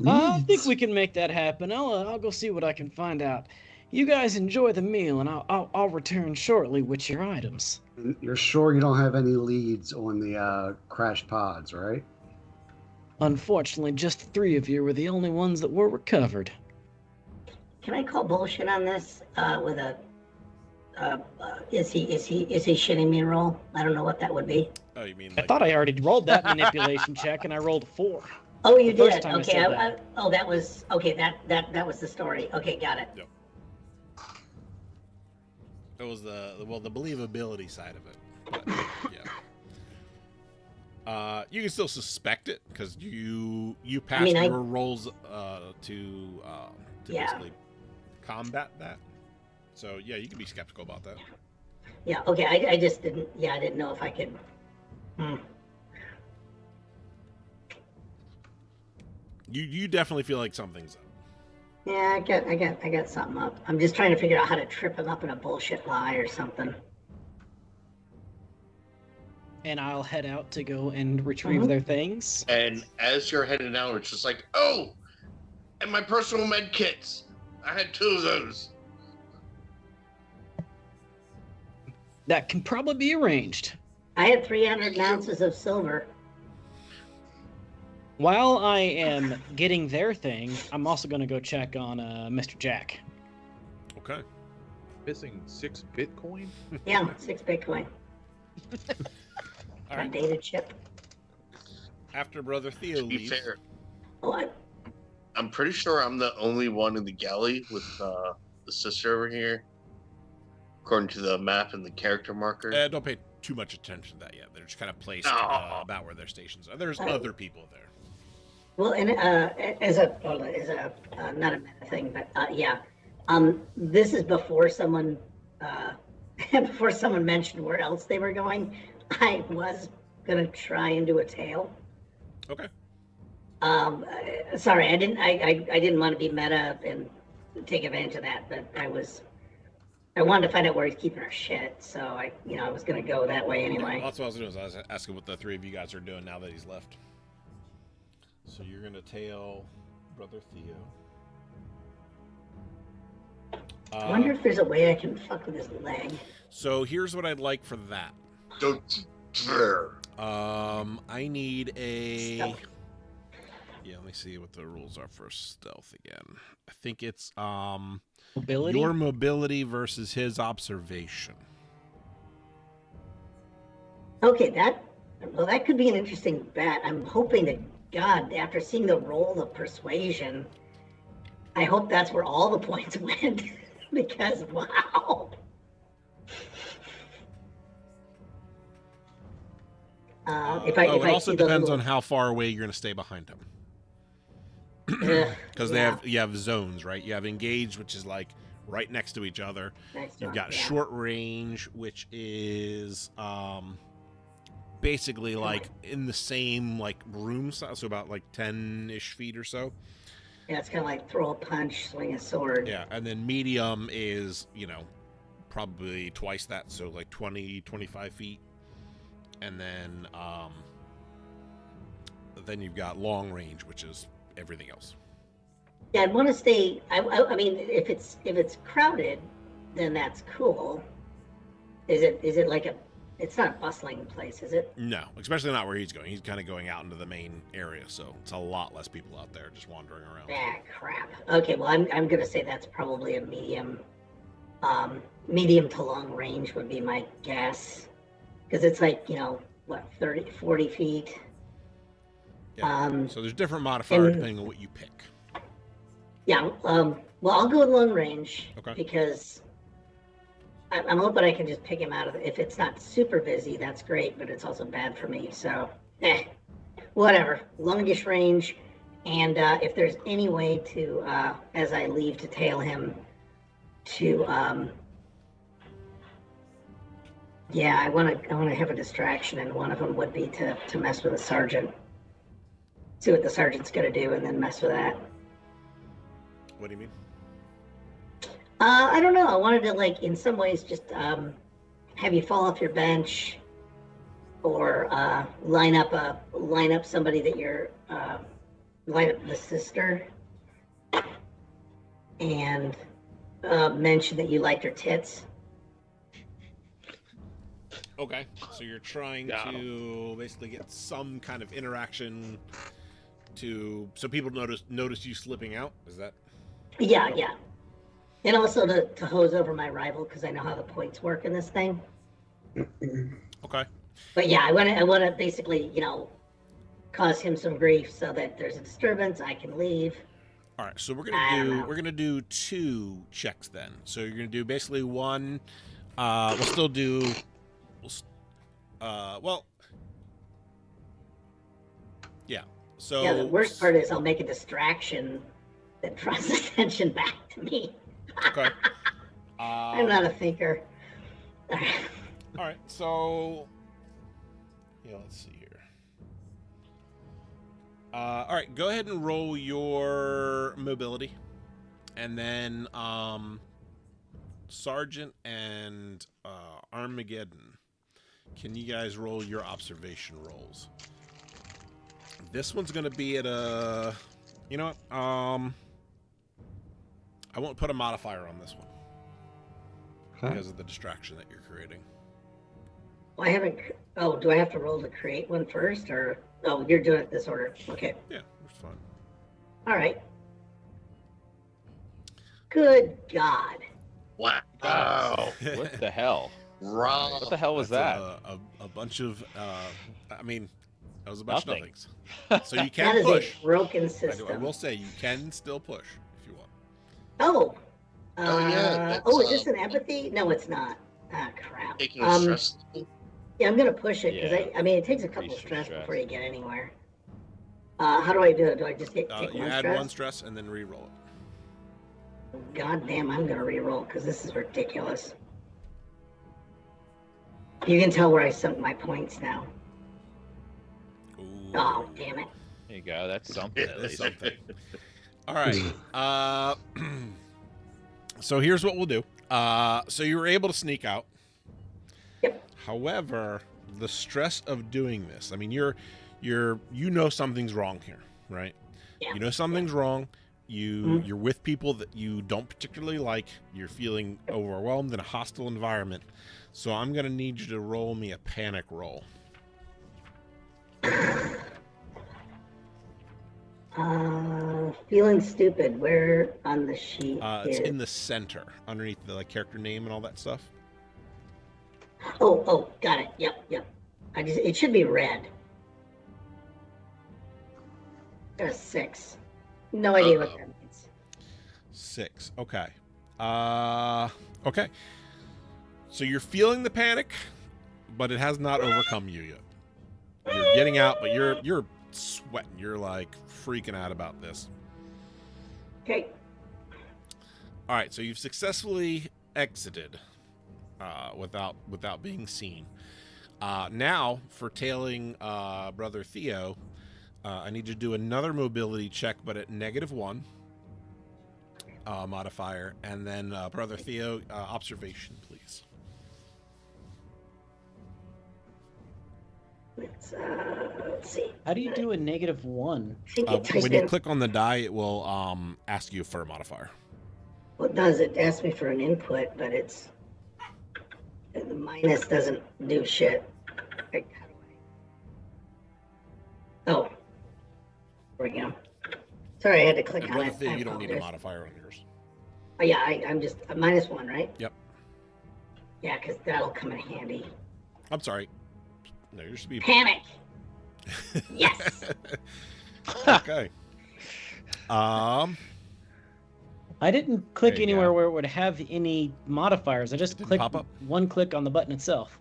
I think we can make that happen. I'll go see what I can find out. You guys enjoy the meal, and I'll return shortly with your items. And you're sure you don't have any leads on the crash pods, right? Unfortunately, just 3 of you were the only ones that were recovered. Can I call bullshit on this with a? Is he shitting me a roll? I don't know what that would be. Oh, you mean? I thought I already rolled that manipulation check, and I rolled a 4. Oh, you The first did. time I Okay. said that. That was okay. That was the story. Okay, got it. Yep. It was the believability side of it. But, yeah. You can still suspect it because you passed your rolls to basically combat that. So yeah, you can be skeptical about that. Yeah. Okay. I just didn't. Yeah, I didn't know if I could. You definitely feel like something's up. Yeah, I got something up. I'm just trying to figure out how to trip him up in a bullshit lie or something. And I'll head out to go and retrieve their things. And as you're heading out, it's just like, oh, and my personal med kits. I had 2 of those. That can probably be arranged. I had 300 ounces of silver. While I am getting their thing, I'm also going to go check on Mr. Jack. Okay. Missing 6 Bitcoin? Yeah, 6 Bitcoin. All right. Data chip. After Brother Theo To be leaves. fair, What? I'm pretty sure I'm the only one in the galley with the sister over here, according to the map and the character marker. Don't pay too much attention to that yet. They're just kind of placed No. about where their stations are. There's other people there. Well, and as a not a meta thing, but yeah, this is before someone mentioned where else they were going. I was gonna try and do a tail. Okay. Sorry, I didn't want to be meta and take advantage of that, but I wanted to find out where he's keeping our shit, so I was gonna go that way anyway. That's what I was doing. I was asking what the 3 of you guys are doing now that he's left. So you're gonna tail Brother Theo. I wonder if there's a way I can fuck with his leg. So here's what I'd like for that. Don't dare. I need a. Stealth. Yeah, let me see what the rules are for stealth again. I think it's Mobility? your mobility versus his observation. Okay, that could be an interesting bet. I'm hoping to God, after seeing the roll of persuasion, I hope that's where all the points went. Because wow. If I also see the depends little- on how far away you're going to stay behind him. Because you have zones, right? You have engaged, which is like right next to each other. You've got short range, which is basically like in the same like room size, so about like 10-ish feet or so. Yeah, it's kind of like throw a punch, swing a sword. Yeah, and then medium is, probably twice that, so like 20, 25 feet. And then you've got long range, which is everything else. Yeah, I'd want to stay. I mean, if it's crowded, then that's cool. Is it like it's not a bustling place, is it? No, especially not where he's going. He's kind of going out into the main area, so it's a lot less people out there just wandering around. Ah, crap. Okay, well, I'm gonna say that's probably a medium to long range would be my guess, because it's like 30, 40 feet. Yeah. So there's different modifiers depending on what you pick. Yeah. Well, I'll go with long range because I'm hoping I can just pick him out of. If it's not super busy, that's great, but it's also bad for me. So, whatever. Longish range, And if there's any way to, as I leave to tail him, to, yeah, I want to have a distraction, and one of them would be to mess with the sergeant. See what the sergeant's gonna do, and then mess with that. What do you mean? I don't know. I wanted to, like, in some ways, just have you fall off your bench, or line up somebody that you're line up the sister, and mention that you liked her tits. Okay, so you're trying to basically get some kind of interaction so people notice you slipping out. Is that? Yeah, yeah. And also to hose over my rival, because I know how the points work in this thing. Okay. But yeah, I want to basically, cause him some grief so that there's a disturbance. I can leave. All right, so we're gonna do 2 checks then. So you're gonna do basically one. We'll still do. Yeah. So yeah, the worst part is I'll make a distraction that draws attention back to me. Okay. I'm not a thinker. All right, so yeah, let's see here. All right, go ahead and roll your mobility, and then Sergeant and Armageddon. Can you guys roll your observation rolls? This one's going to be at a... You know what? I won't put a modifier on this one. Okay. Because of the distraction that you're creating. Well, I haven't... Oh, do I have to roll to create one first? Or... Oh, you're doing it this order. Okay. Yeah, that's fine. All right. Good God. Wow. What the hell? Rob. What the hell was That's that? A bunch of... I mean, that was a bunch Nothing. of nothings. So you That can is push. a broken I system. will say you can still push if you want. Oh. Oh, yeah, Oh, that's, is this an empathy? No, it's not. Ah, crap. Taking a stress. Yeah, I'm gonna push it because Yeah. I mean, it takes a couple of Increase your stress stress. before you get anywhere. How do I do it? Do I just take You one add stress? one stress and then re-roll it. God damn, I'm gonna re-roll because this is ridiculous. You can tell where I sunk my points now. Ooh. Oh, damn it. There you go. That's something. That is something. All right. So here's what we'll do. So you were able to sneak out. Yep. However, the stress of doing this, I mean, you know something's wrong here, right? Yeah. You know something's wrong. You're with people that you don't particularly like. You're feeling overwhelmed in a hostile environment. So I'm gonna need you to roll me a panic roll. Feeling stupid. Where on the sheet It's is... in the center, underneath the character name and all that stuff. Oh, got it. Yep. It should be red. Got a 6. No idea what that means. 6. Okay. Okay. So you're feeling the panic, but it has not overcome you yet. You're getting out, but you're sweating. You're like freaking out about this. Okay. All right. So you've successfully exited without being seen. Now for tailing Brother Theo, I need you to do another mobility check, but at -1 modifier, and then Brother Theo, observation, please. Let's see. How do you do a -1? I think it typed When you in... click on the die, it will ask you for a modifier. Well, it does. It asks me for an input, but it's... The minus doesn't do shit. Like, how do I... Oh. There we go. Sorry, I had to click And on Brother it. Theo, I you don't need a apologize. modifier on yours. Oh, yeah, I'm just... -1, right? Yep. Yeah, because that'll come in handy. I'm sorry. No, yours should be... Panic! Yes! Okay. I didn't click There you anywhere go. where it would have any modifiers. I just didn't clicked pop up? one click on the button itself.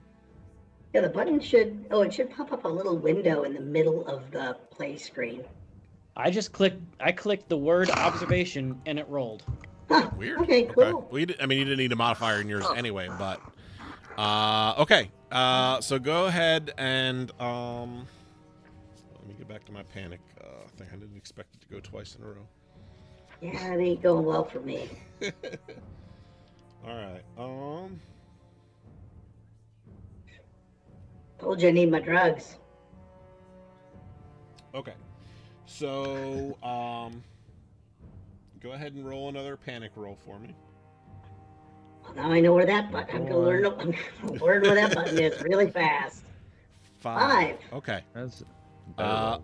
Yeah, the button should... Oh, it should pop up a little window in the middle of the play screen. I clicked the word observation and it rolled. Huh, Weird. Okay, cool. Well, you didn't need a modifier in yours anyway, but okay. So go ahead and let me get back to my panic thing. I didn't expect it to go twice in a row. Yeah, it ain't going well for me. All right. Told you I need my drugs. Okay. So go ahead and roll another panic roll for me. Well, now I know where that button. I'm gonna learn where that button is really fast. 5. Okay. That's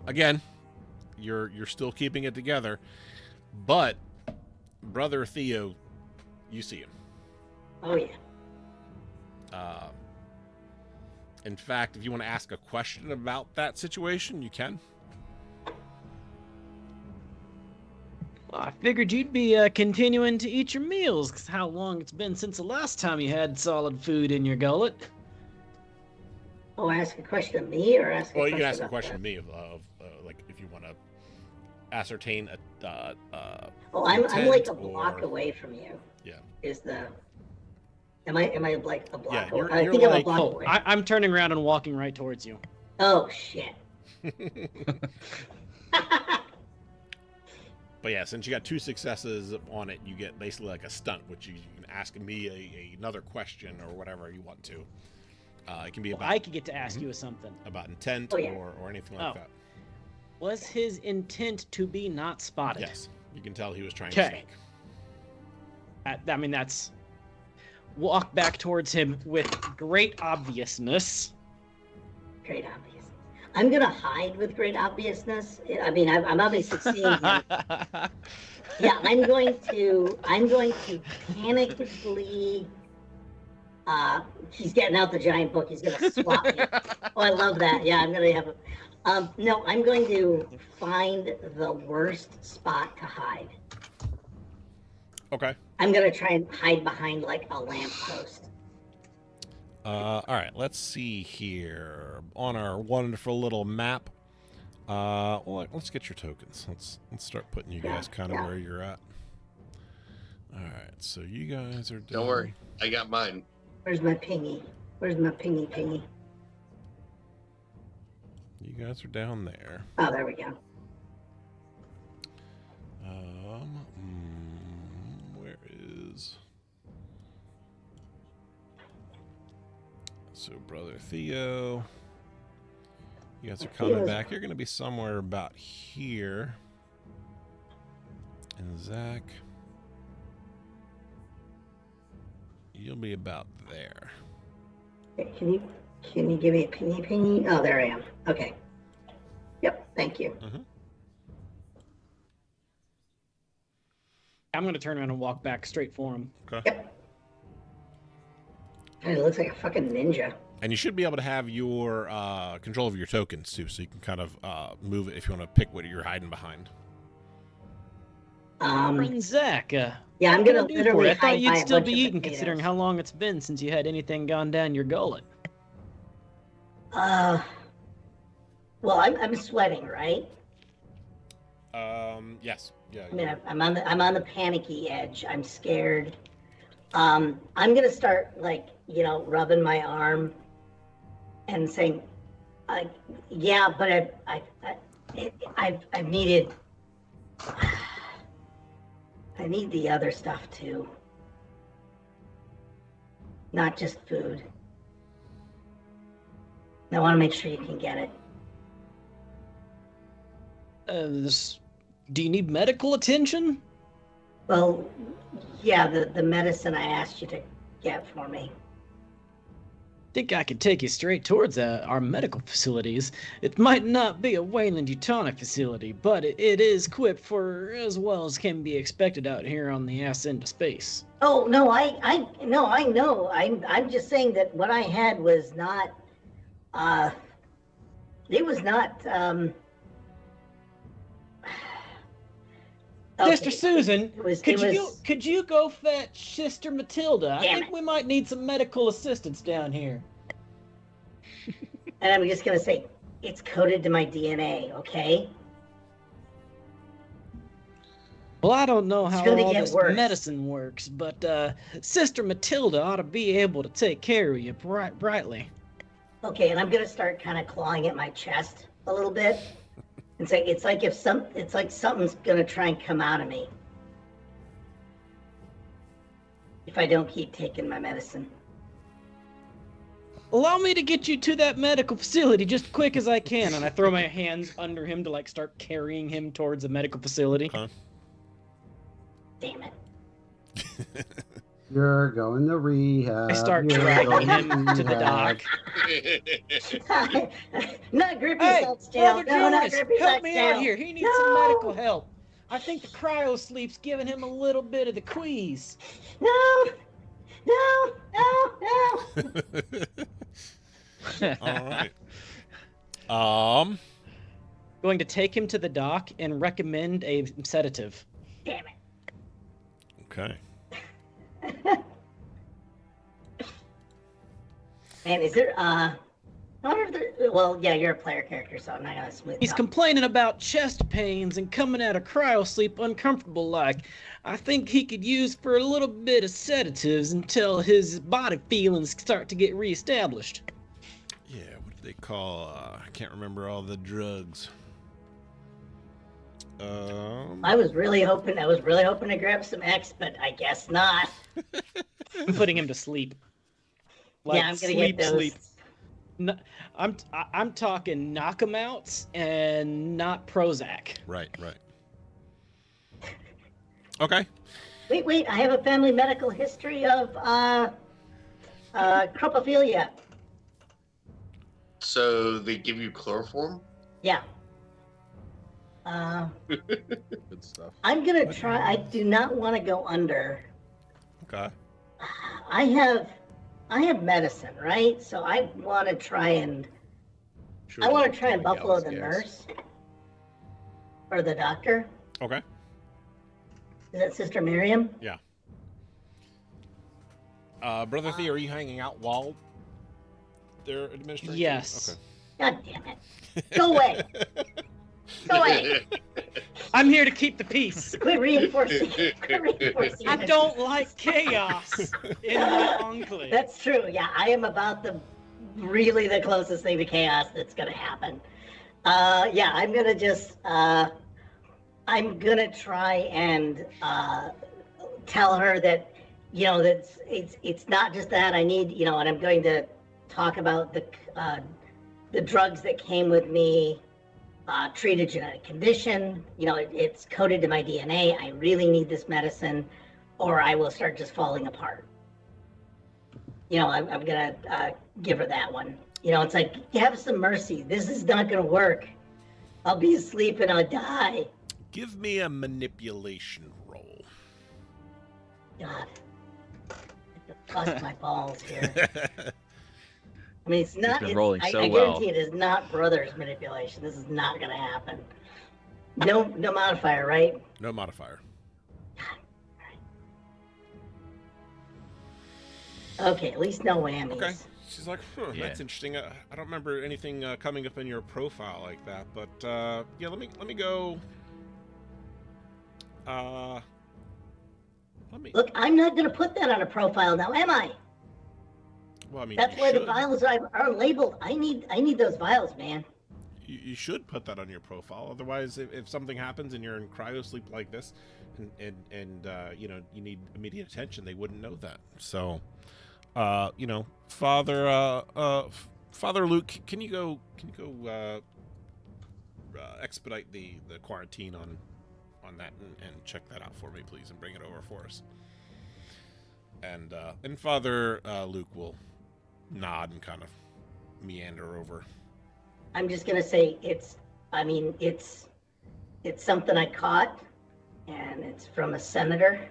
Again, you're still keeping it together, but brother Theo, you see him. Oh yeah. In fact, if you want to ask a question about that situation, you can. Well, I figured you'd be continuing to eat your meals, 'cause how long it's been since the last time you had solid food in your gullet. Oh, ask a question of me or ask a Well, question you can ask a about question that? of me of like if you want to ascertain a. Oh, I'm like a intent block or- away from you. Yeah. Is the Am I like a block Yeah, away? you're I think I'm a like- block Oh, away. I'm turning around and walking right towards you. Oh shit. But yeah, since you got 2 successes on it, you get basically like a stunt, which you can ask me another question or whatever you want to. It can be about I could get to ask you something. about intent Oh, yeah. or anything like Oh. that. Was his intent to be not spotted? Yes, you can tell he was trying to Okay. sneak. I mean, that's walk back towards him with great obviousness. Great obviousness. I'm gonna hide with great obviousness. I mean, I'm obviously seeing him. Yeah, I'm going to panically. He's getting out the giant book. He's gonna swap me. Oh, I love that. Yeah, I'm gonna have a. No, I'm going to find the worst spot to hide. Okay. I'm gonna try and hide behind like a lamppost. All right, let's see here on our wonderful little map. Well, let's get your tokens. Let's start putting you guys kind of Yeah. where you're at. All right, so you guys are. Don't worry, I got mine. Where's my pingy? Where's my pingy? You guys are down there. Oh, there we go. Where is? So, brother Theo, you guys are coming Theo's- back. You're going to be somewhere about here. And Zach, you'll be about there. Okay, can you give me a pingy? Oh, there I am. Okay. Yep. Thank you. I'm gonna turn around and walk back straight for him. Okay. Yep. God, it looks like a fucking ninja. And you should be able to have your control of your tokens too, so you can kind of move it if you want to pick what you're hiding behind. Friend Zach, Yeah, I'm what gonna can I do for literally you? I thought hide you'd by a still bunch be of eating, potatoes. considering how long it's been since you had anything gone down your gullet. Well, I'm sweating, right? Yes. Yeah. I mean, I'm on the panicky edge. I'm scared. I'm gonna start like rubbing my arm and saying, yeah, but I've needed. I need the other stuff too. Not just food. I want to make sure you can get it. Do you need medical attention? Well, yeah, the medicine I asked you to get for me. Think I could take you straight towards our medical facilities. It might not be a Wayland-Yutani facility, but it is equipped for as well as can be expected out here on the ass end of space. Oh no, I know. I'm just saying that what I had was not. It was not. Sister Susan, It was- could you go fetch Sister Matilda? I Damn think it. we might need some medical assistance down here. And I'm just gonna say, it's coded to my DNA, okay? Well, I don't know It's how gonna all get this worse. medicine works, but Sister Matilda ought to be able to take care of you brightly. Okay, and I'm gonna start kind of clawing at my chest a little bit. And say it's like something's gonna try and come out of me if I don't keep taking my medicine. Allow me to get you to that medical facility just quick as I can. And I throw my hands under him to like start carrying him towards the medical facility. Okay. Damn it. You're going to rehab. I start You're dragging going him to the rehab. dock. Not Grippy Hey, Sucks Tail. Brother No, not Jonas, Grippy help Sucks me Tail. out here. He needs some medical help. I think the cryo-sleep's giving him a little bit of the queeze. No, no, no, no. All right. Going to take him to the dock and recommend a sedative. Damn it. Okay. Man, is there, I wonder if there, well, yeah, you're a player character, so I'm not gonna smooth He's talk. complaining about chest pains and coming out of cryo-sleep uncomfortable like. I think he could use for a little bit of sedatives until his body feelings start to get reestablished. Yeah, what do they call, I can't remember all the drugs. I was really hoping to grab some X, but I guess not. I'm putting him to sleep. Like, yeah, I'm gonna get those. sleep. No, I'm talking knockemouts and not Prozac. Right. Okay. Wait, I have a family medical history of cropophilia. So they give you chloroform? Yeah. Good stuff. I'm gonna try. I do not want to go under. Okay. I have medicine, right? So I want to try and Sure, I want to it's try and like buffalo Alice the gas. nurse or the doctor. Okay. Is that Sister Miriam? Yeah. Brother Thea, are you hanging out while they're administering? Yes. God damn it! Go away! Go away! I'm here to keep the peace. Quit reinforcing. I don't like chaos in my enclave. That's true. Yeah, I am about the closest thing to chaos that's gonna happen. Yeah, I'm gonna just I'm gonna try and tell her that that it's not just that I need and I'm going to talk about the drugs that came with me. Treat a genetic condition. It's coded to my DNA. I really need this medicine, or I will start just falling apart. I'm gonna give her that one. It's like, have some mercy. This is not gonna work. I'll be asleep and I'll die. Give me a manipulation roll. God, I have to bust my balls here. I mean, it's not. been rolling so I well. guarantee it is not brother's manipulation. This is not going to happen. No modifier, right? No modifier. Okay, at least no whammies. Okay. She's like, Yeah. that's interesting. I don't remember anything coming up in your profile like that, but yeah, let me go. Look, I'm not going to put that on a profile now, am I? Well, I mean, That's you why the should. vials are labeled. I need those vials, man. You should put that on your profile. Otherwise, if something happens and you're in cryo sleep like this, and you need immediate attention, they wouldn't know that. So, Father Luke, can you go expedite the quarantine on that and check that out for me, please, and bring it over for us. And Father Luke will nod and kind of meander over. I'm just gonna say it's something I caught, and it's from a senator,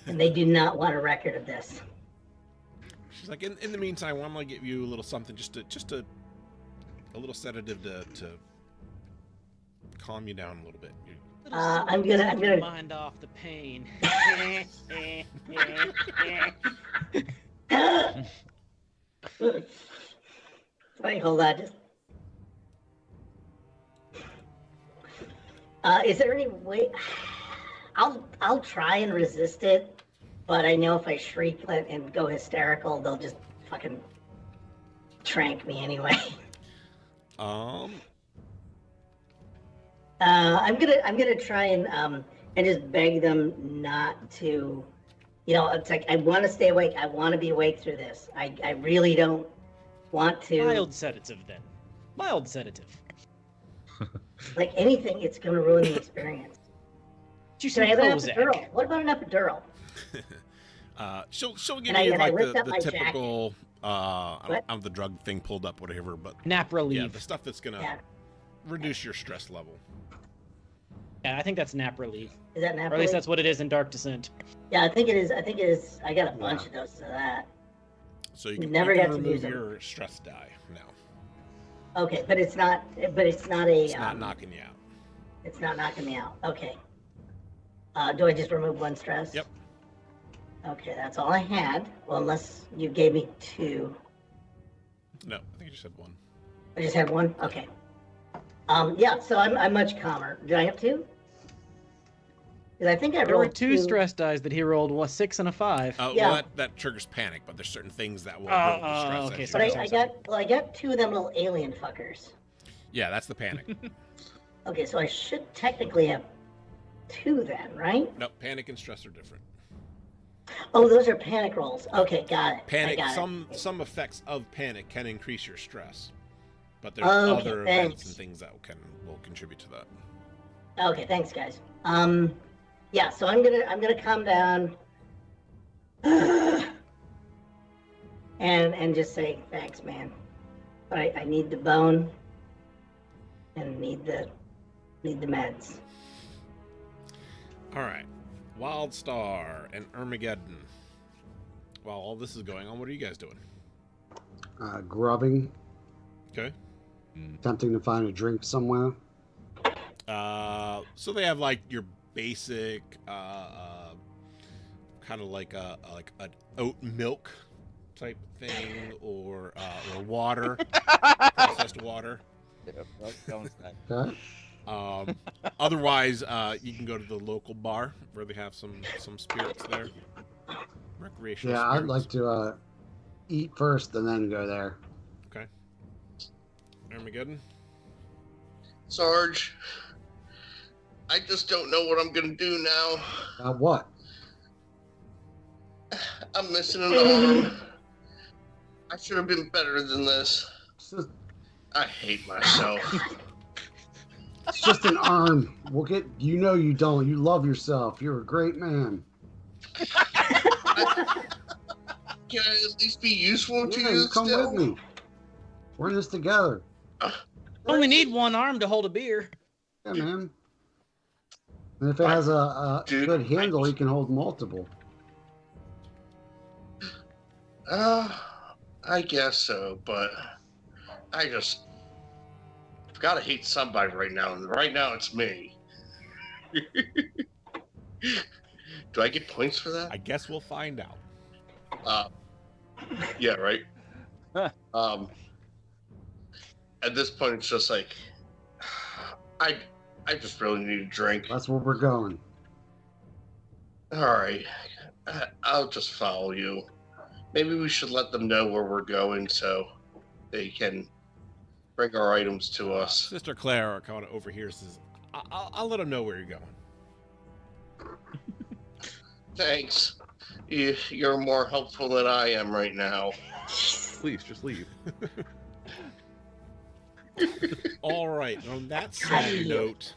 and they do not want a record of this. She's like, in the meantime, I'm gonna give you a little something, just a little sedative to calm you down a little bit. I'm gonna mind off the pain. Wait, hold on. Is there any way? I'll try and resist it, but I know if I shriek and go hysterical, they'll just fucking trank me anyway. I'm gonna try and just beg them not to. You know, it's like I want to stay awake. I want to be awake through this. I really don't want to. Mild sedative, then. Mild sedative. Like anything, it's gonna ruin the experience. Should I have an epidural? What about an epidural? She'll give you like the typical I What? don't have the drug thing pulled up, whatever, but Nap relief. yeah, the stuff that's gonna reduce your stress level. Yeah, I think that's nap relief. Is that nap Or at least relief? that's what it is in Dark Descent. Yeah, I think it is. I got a bunch of those of that. So you can, Never you can got to remove use them. your stress die now. Okay, but it's not. It's not a. It's not knocking you out. It's not knocking me out. Okay. Do I just remove one stress? Yep. Okay, that's all I had. Well, unless you gave me two. No, I think you just had one. I just had one. Okay. Yeah. So I'm much calmer. Do I have two? Because I think I There were rolled two stress dice that he rolled, 6 and a 5. Yeah. Well, that triggers panic, but there's certain things that will Oh, build the stress. okay, at sorry, you. I got two of them little alien fuckers. Yeah, that's the panic. Okay, so I should technically have two then, right? No, panic and stress are different. Oh, those are panic rolls. Okay, got it. Panic. I got it. Some effects of panic can increase your stress, but there's Okay, other thanks. events and things that will contribute to that. Okay, thanks, guys. Yeah, so I'm gonna calm down, and just say thanks, man. But I need the bone, and need the meds. All right, Wildstar and Armageddon. While all this is going on, what are you guys doing? Grubbing, Okay. attempting to find a drink somewhere. So they have like your basic, kind of like an oat milk type thing, or water, processed water. Okay. Otherwise, you can go to the local bar where they have some spirits there. Recreational. Yeah, I'd spirits. like to eat first and then go there. Okay. Armageddon. Sarge, I just don't know what I'm gonna do now. What? I'm missing an arm. I should have been better than this. I hate myself. It's just an arm. We'll get. You know you don't. You love yourself. You're a great man. Can I at least be useful to Yeah, you you come still? with me. We're in this together. Only need one arm to hold a beer. Yeah, man. And if it has a Dude, good handle, you can hold multiple. I guess so, but I just gotta hate somebody right now, and right now it's me. Do I get points for that? I guess we'll find out. Yeah, right. At this point, it's just like I just really need a drink. That's where we're going. All right, I'll just follow you. Maybe we should let them know where we're going so they can bring our items to us. Sister Claire kind of over here says, I'll let them know where you're going. Thanks. You're more helpful than I am right now. Please, just leave. All right. On that sad note,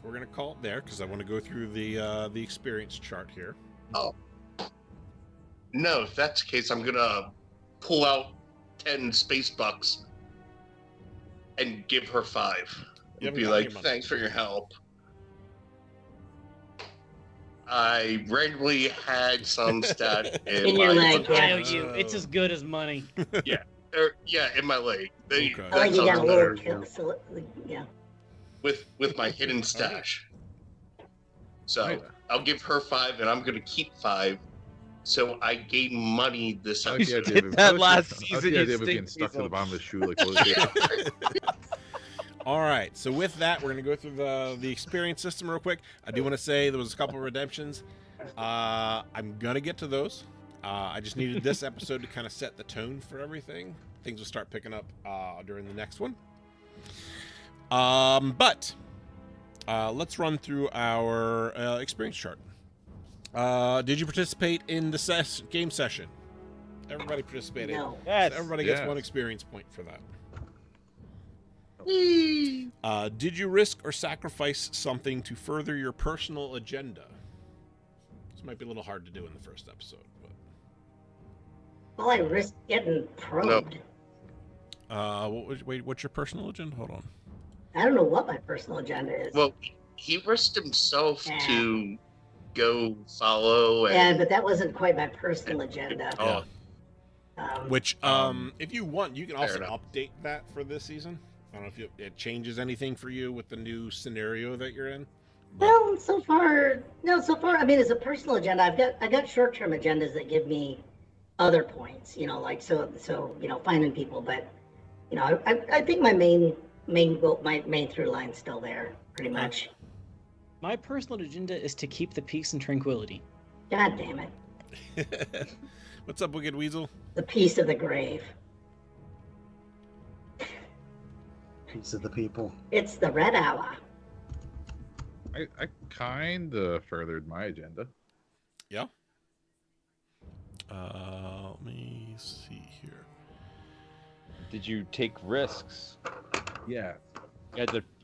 we're gonna call it there because I want to go through the experience chart here. Oh. No, if that's the case, I'm gonna pull out 10 space bucks and give her 5. You And haven't be got like, your money. thanks for your help. I randomly had some stat In your my leg, I yeah. owe you. It's as good as money. yeah, in my leg. Okay. I That like you got a sounds little better. kill, so, yeah. With my hidden stash. So Right. I'll give her 5, and I'm gonna keep 5. So I gain money this I like the episode. idea of That I last like season, the you idea of it being stink stuck to the weasel. bottom of the shoe like toilet paper. All right. So with that, we're going to go through the experience system real quick. I do want to say there was a couple of redemptions. I'm going to get to those. I just needed this episode to kind of set the tone for everything. Things will start picking up during the next one. But let's run through our experience chart. Did you participate in the game session? Everybody participated. No. Yes. So everybody gets Yes. 1 experience point for that. Did you risk or sacrifice something to further your personal agenda? This might be a little hard to do in the first episode, but Well, I risked getting probed. what's your personal agenda? Hold on. I don't know what my personal agenda is. Well, he risked himself Yeah. to go follow yeah, and but that wasn't quite my personal agenda. oh, Which, if you want, you can fair also enough. update that for this season. I don't know if it changes anything for you with the new scenario that you're in. But Well, so far, I mean, as a personal agenda, I got short-term agendas that give me other points. You know, like so finding people. But you know, I think my main goal, my main through line's still there, pretty much. My personal agenda is to keep the peace and tranquility. God damn it, what's up, Wicked Weasel? the peace of the grave. Piece of the people. It's the red hour. I kind of furthered my agenda. Yeah. Let me see here. Did you take risks? Yeah.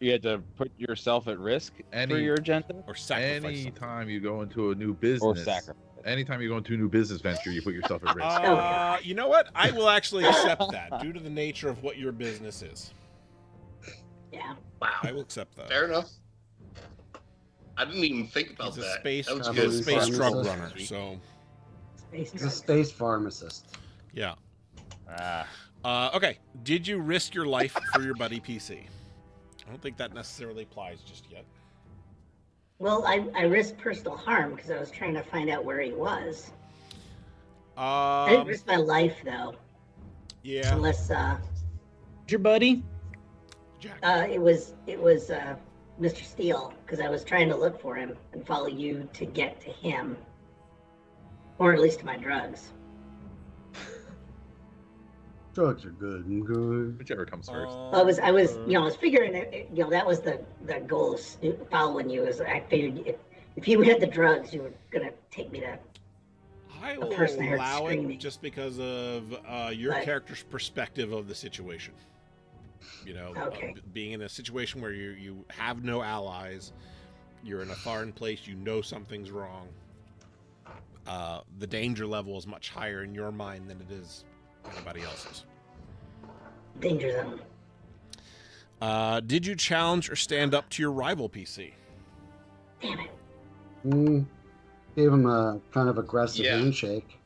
You had to put yourself at risk for your agenda, Or sacrifice something. Anytime you go into a new business, or sacrifice. anytime you go into a new business venture, you put yourself at risk. You know what? I will actually accept that due to the nature of what your business is. Yeah. wow, I will accept that. fair enough. I didn't even think about He's a that. space, That was He's he's a good. space drug Pharmacist. runner. So Space He's a drugs. space pharmacist. yeah. Ah, Okay. Did you risk your life for your buddy PC? I don't think that necessarily applies just yet. Well, I risked personal harm because I was trying to find out where he was. I didn't risk my life though, Yeah. unless Your buddy? Jack. it was Mr. Steele, because I was trying to look for him and follow you to get to him, or at least to my drugs. Drugs are good and good. Whichever comes first. I was figuring that was the goal of following you. Is I figured if you had the drugs, you were gonna take me to. I the will person I heard allow it screaming. just because of your But- character's perspective of the situation. You know, Okay. being in a situation where you have no allies, you're in a foreign place, you know something's wrong. The danger level is much higher in your mind than it is anybody else's. Danger zone. Did you challenge or stand up to your rival PC? Damn it. Gave him a kind of aggressive Yeah. handshake.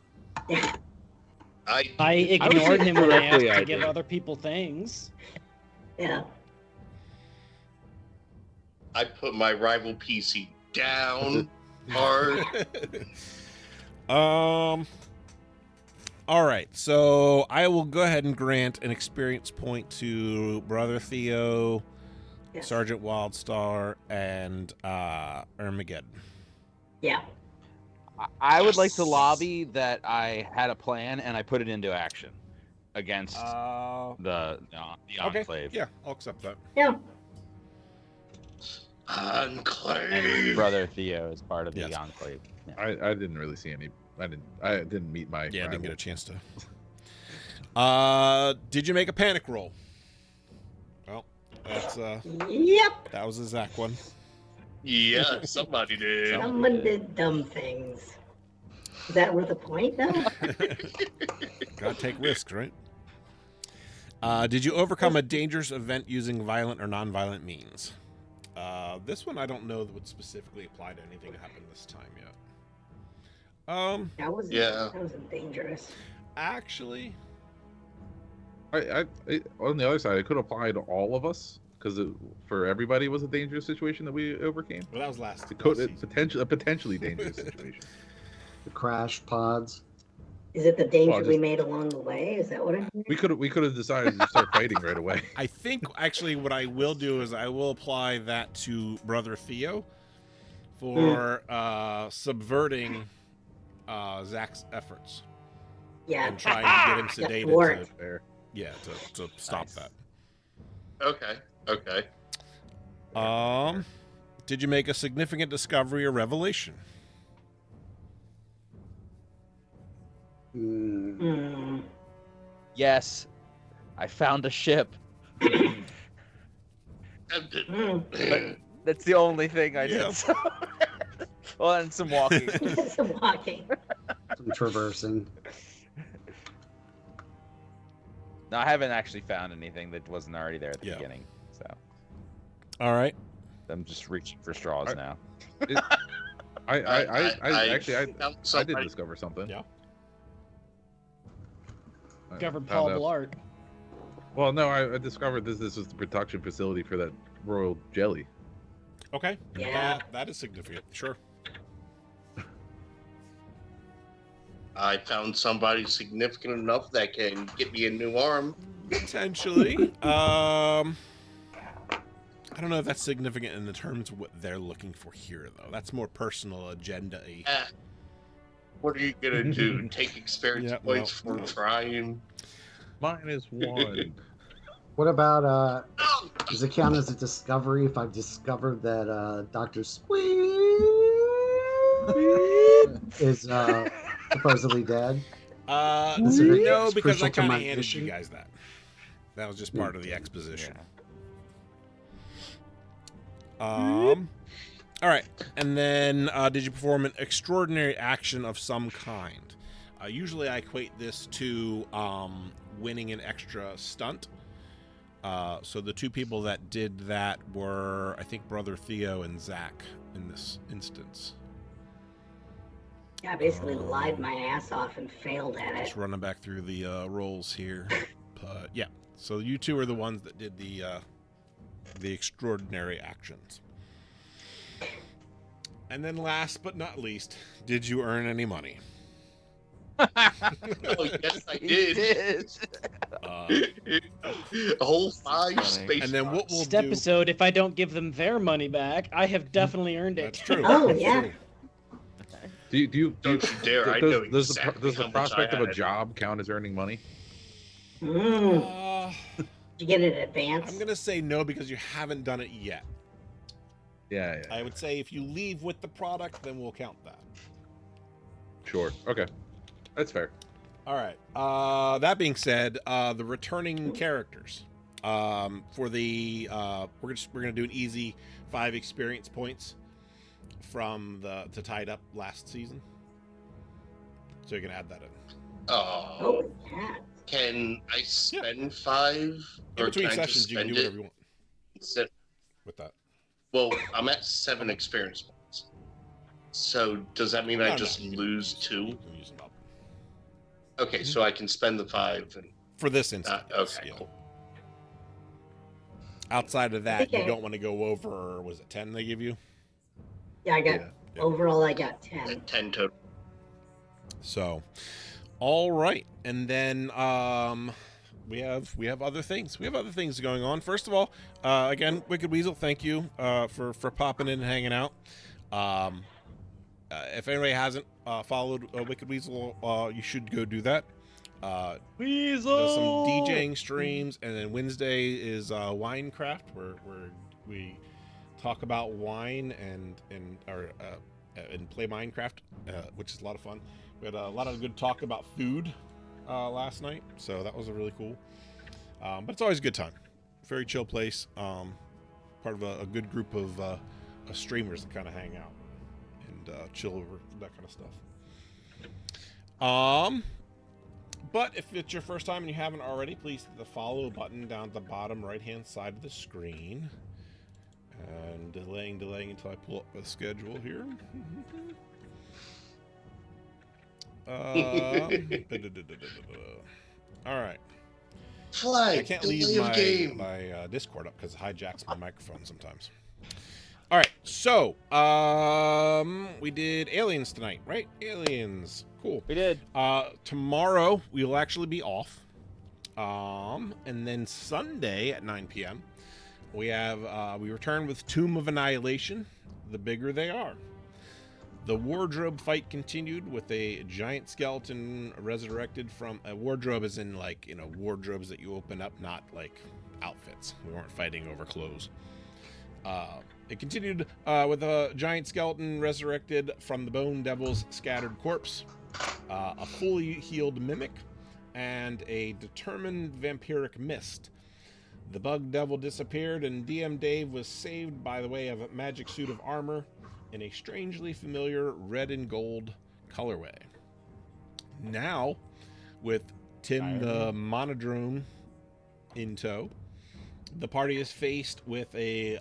I ignored him when I asked correctly, I to give did. other people things. Yeah. I put my rival PC down hard. All right, so I will go ahead and grant an experience point to Brother Theo, Yes. Sergeant Wildstar, and Armageddon. Yeah. I would like to lobby that I had a plan and I put it into action against the Okay, Enclave. yeah, I'll accept that. Yeah. And Enclave. Brother Theo is part of the Yes. Enclave. Yeah. I didn't really see any. I didn't meet my. Yeah, I didn't get a rival. chance to. Did you make a panic roll? Well, that's Yep. that was a Zach one. Yeah, somebody did. Someone did dumb things. Is that worth a point though? Gotta take risks, right? Did you overcome a dangerous event using violent or non-violent means? This one I don't know that would specifically apply to anything that happened this time yet. That wasn't. Yeah. That wasn't dangerous. Actually, I on the other side, it could apply to all of us because for everybody it was a dangerous situation that we overcame. well, that was last. It could last season. a potentially dangerous situation. The crash pods. Is it the danger Well, we just- made along the way? Is that what I'm hearing? We could have decided to start fighting right away. I think actually what I will do is I will apply that to Brother Theo for subverting Zach's efforts Yeah. and trying to get him Just sedated thwart. to, Fair. yeah, to stop Nice. Okay. Okay. that. Did you make a significant discovery or revelation? Hmm. Yes, I found a ship. Hmm. That's the only thing I Yeah. did. So. Well, and some walking. Some walking. Some traversing. No, I haven't actually found anything that wasn't already there at the Yeah. beginning. So All right. I'm just reaching for straws Alright. now. I actually found I did somebody- discover something. Yeah. I Discovered found Paul out- Blart. Well, no, I discovered this was the production facility for that royal jelly. Okay. Yeah. That is significant. Sure. I found somebody significant enough that can get me a new arm. Potentially. I don't know if that's significant in the terms of what they're looking for here, though. That's more personal agenda-y. What are you gonna do? Take experience Yeah, points for no. trying? -1. What about Oh, does it count as a discovery if I've discovered that Dr. Squeak is supposedly dead? No, it's because crucial I to kind my of handed you mission. guys that. That was just part of the exposition. All right. And then did you perform an extraordinary action of some kind? Usually I equate this to winning an extra stunt. So the two people that did that were, I think, Brother Theo and Zach in this instance. Yeah, I basically lied my ass off and failed at it. Just running back through the rolls here. But yeah, so you two are the ones that did the extraordinary actions. And then last but not least, did you earn any money? oh yes, I He did. did. A whole 5 funny. space. And then what we'll Next do... episode, if I don't give them their money back, I have definitely earned it. That's true. Oh, That's yeah. true. Do you Don't you dare! I does, know does exactly does the how much prospect I of a had. job count as earning money? Did you get it in advance? I'm going to say no because you haven't done it yet. Yeah, I would say if you leave with the product, then we'll count that. sure. Okay, that's fair. All right. That being said, the returning characters for the we're gonna do an easy 5 experience points from to tie it up last season, so you can add that in. Oh, Oh, yeah. can I spend 5, In or between can I just sessions, you can spend do it? whatever you want Instead- with that. Well, I'm at 7 experience points. So does that mean I No, just you can lose You 2? can use them up. Okay, so I can spend the 5 and For this instance. yes, okay, yeah. cool. Outside of that, you Okay. don't want to go over. Was it 10 they give you? Yeah, I got, Yeah. overall, I got 10. 10 total. So, all right, and then we have other things. We have other things going on. First of all, again, Wicked Weasel, thank you for popping in and hanging out. If anybody hasn't followed Wicked Weasel, you should go do that. Weasel! There's some DJing streams, and then Wednesday is Winecraft, where we talk about wine and play Minecraft, which is a lot of fun. We had a lot of good talk about food last night, so that was really cool. But it's always a good time. Very chill place. Part of a good group of streamers that kind of hang out and chill over that kind of stuff. But if it's your first time and you haven't already, please hit the follow button down at the bottom right-hand side of the screen. And delaying until I pull up the schedule here. All right. Flag. I can't delay leave of game. my Discord up because it hijacks my microphone sometimes. All right. So, we did Aliens tonight, right? Aliens. Cool. We did. Tomorrow we will actually be off. And then Sunday at 9 p.m. we have we return with Tomb of Annihilation. The bigger they are. The wardrobe fight continued with a giant skeleton resurrected from a wardrobe, as in like, you know, wardrobes that you open up, not like outfits. We weren't fighting over clothes. It continued with a giant skeleton resurrected from the Bone Devil's scattered corpse, a fully healed mimic, and a determined vampiric mist. The Bug Devil disappeared, and DM Dave was saved by the way of a magic suit of armor in a strangely familiar red and gold colorway. Now, with Tim the Monodrome in tow, the party is faced with a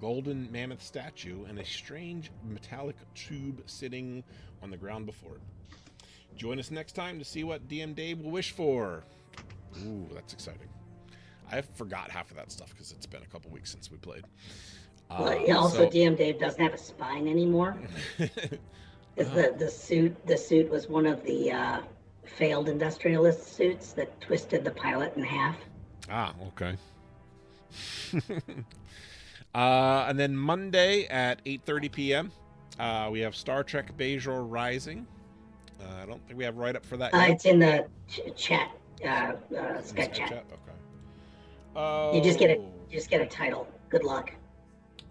golden mammoth statue and a strange metallic tube sitting on the ground before it. Join us next time to see what DM Dave will wish for. Ooh, that's exciting. I forgot half of that stuff because it's been a couple weeks since we played. DM Dave doesn't have a spine anymore. The suit was one of the failed industrialist suits that twisted the pilot in half. Ah, okay. And then Monday at 8:30 p.m. We have Star Trek Bajor Rising. I don't think we have write up for that yet. It's in the chat, Skype chat. Okay. Oh. You just get a title. Good luck.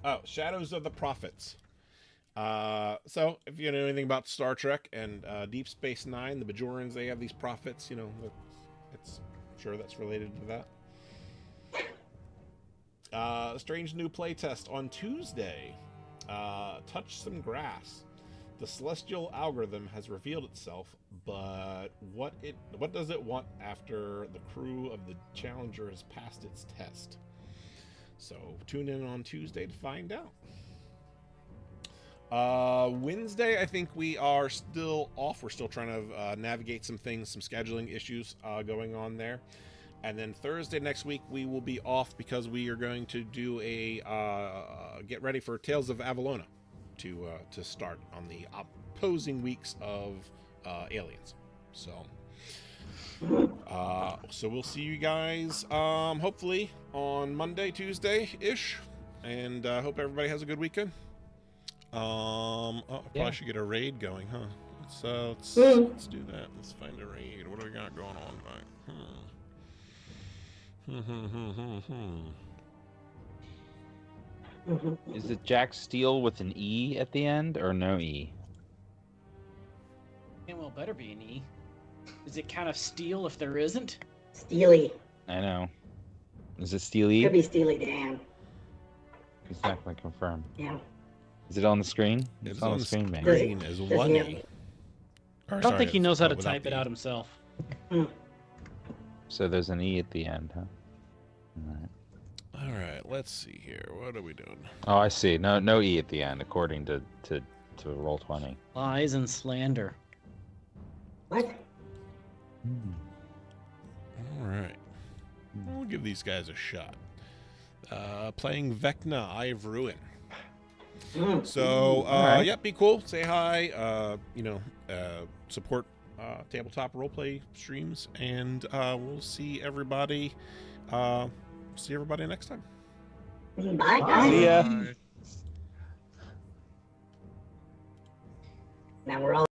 Oh, Shadows of the Prophets. So if you know anything about Star Trek and Deep Space Nine, the Bajorans, they have these prophets. You know, it's I'm sure that's related to that. Strange new playtest on Tuesday. Touch some grass. The celestial algorithm has revealed itself, but what does it want after the crew of the Challenger has passed its test? So tune in on Tuesday to find out. Wednesday, I think we are still off. We're still trying to navigate some things, some scheduling issues going on there. And then Thursday next week, we will be off because we are going to do a get ready for Tales of Avalona to start on the opposing weeks of Aliens. So we'll see you guys hopefully on Monday, Tuesday-ish, and hope everybody has a good weekend. I probably should get a raid going, huh? Let's do that. Let's find a raid. What do we got going on tonight? Is it Jack Steele with an E at the end or no E? Well, better be an E. Is it kind of steel if there isn't? Steely. I know. Is it Steely? Could be Steely Dan. Exactly, confirmed. Yeah. Is it on the screen? It's on the screen, man. As Does one he E. I don't think he knows how to without type the it E. out himself. So there's an E at the end, huh? All right, let's see here. What are we doing? Oh, I see. No E at the end, according to Roll20. Lies and slander. What? All right. We'll give these guys a shot. Playing Vecna, Eye of Ruin. So, right. be cool. Say hi. Support tabletop roleplay streams, and we'll see everybody. Next time. Bye, guys. See ya. Bye. Now we're all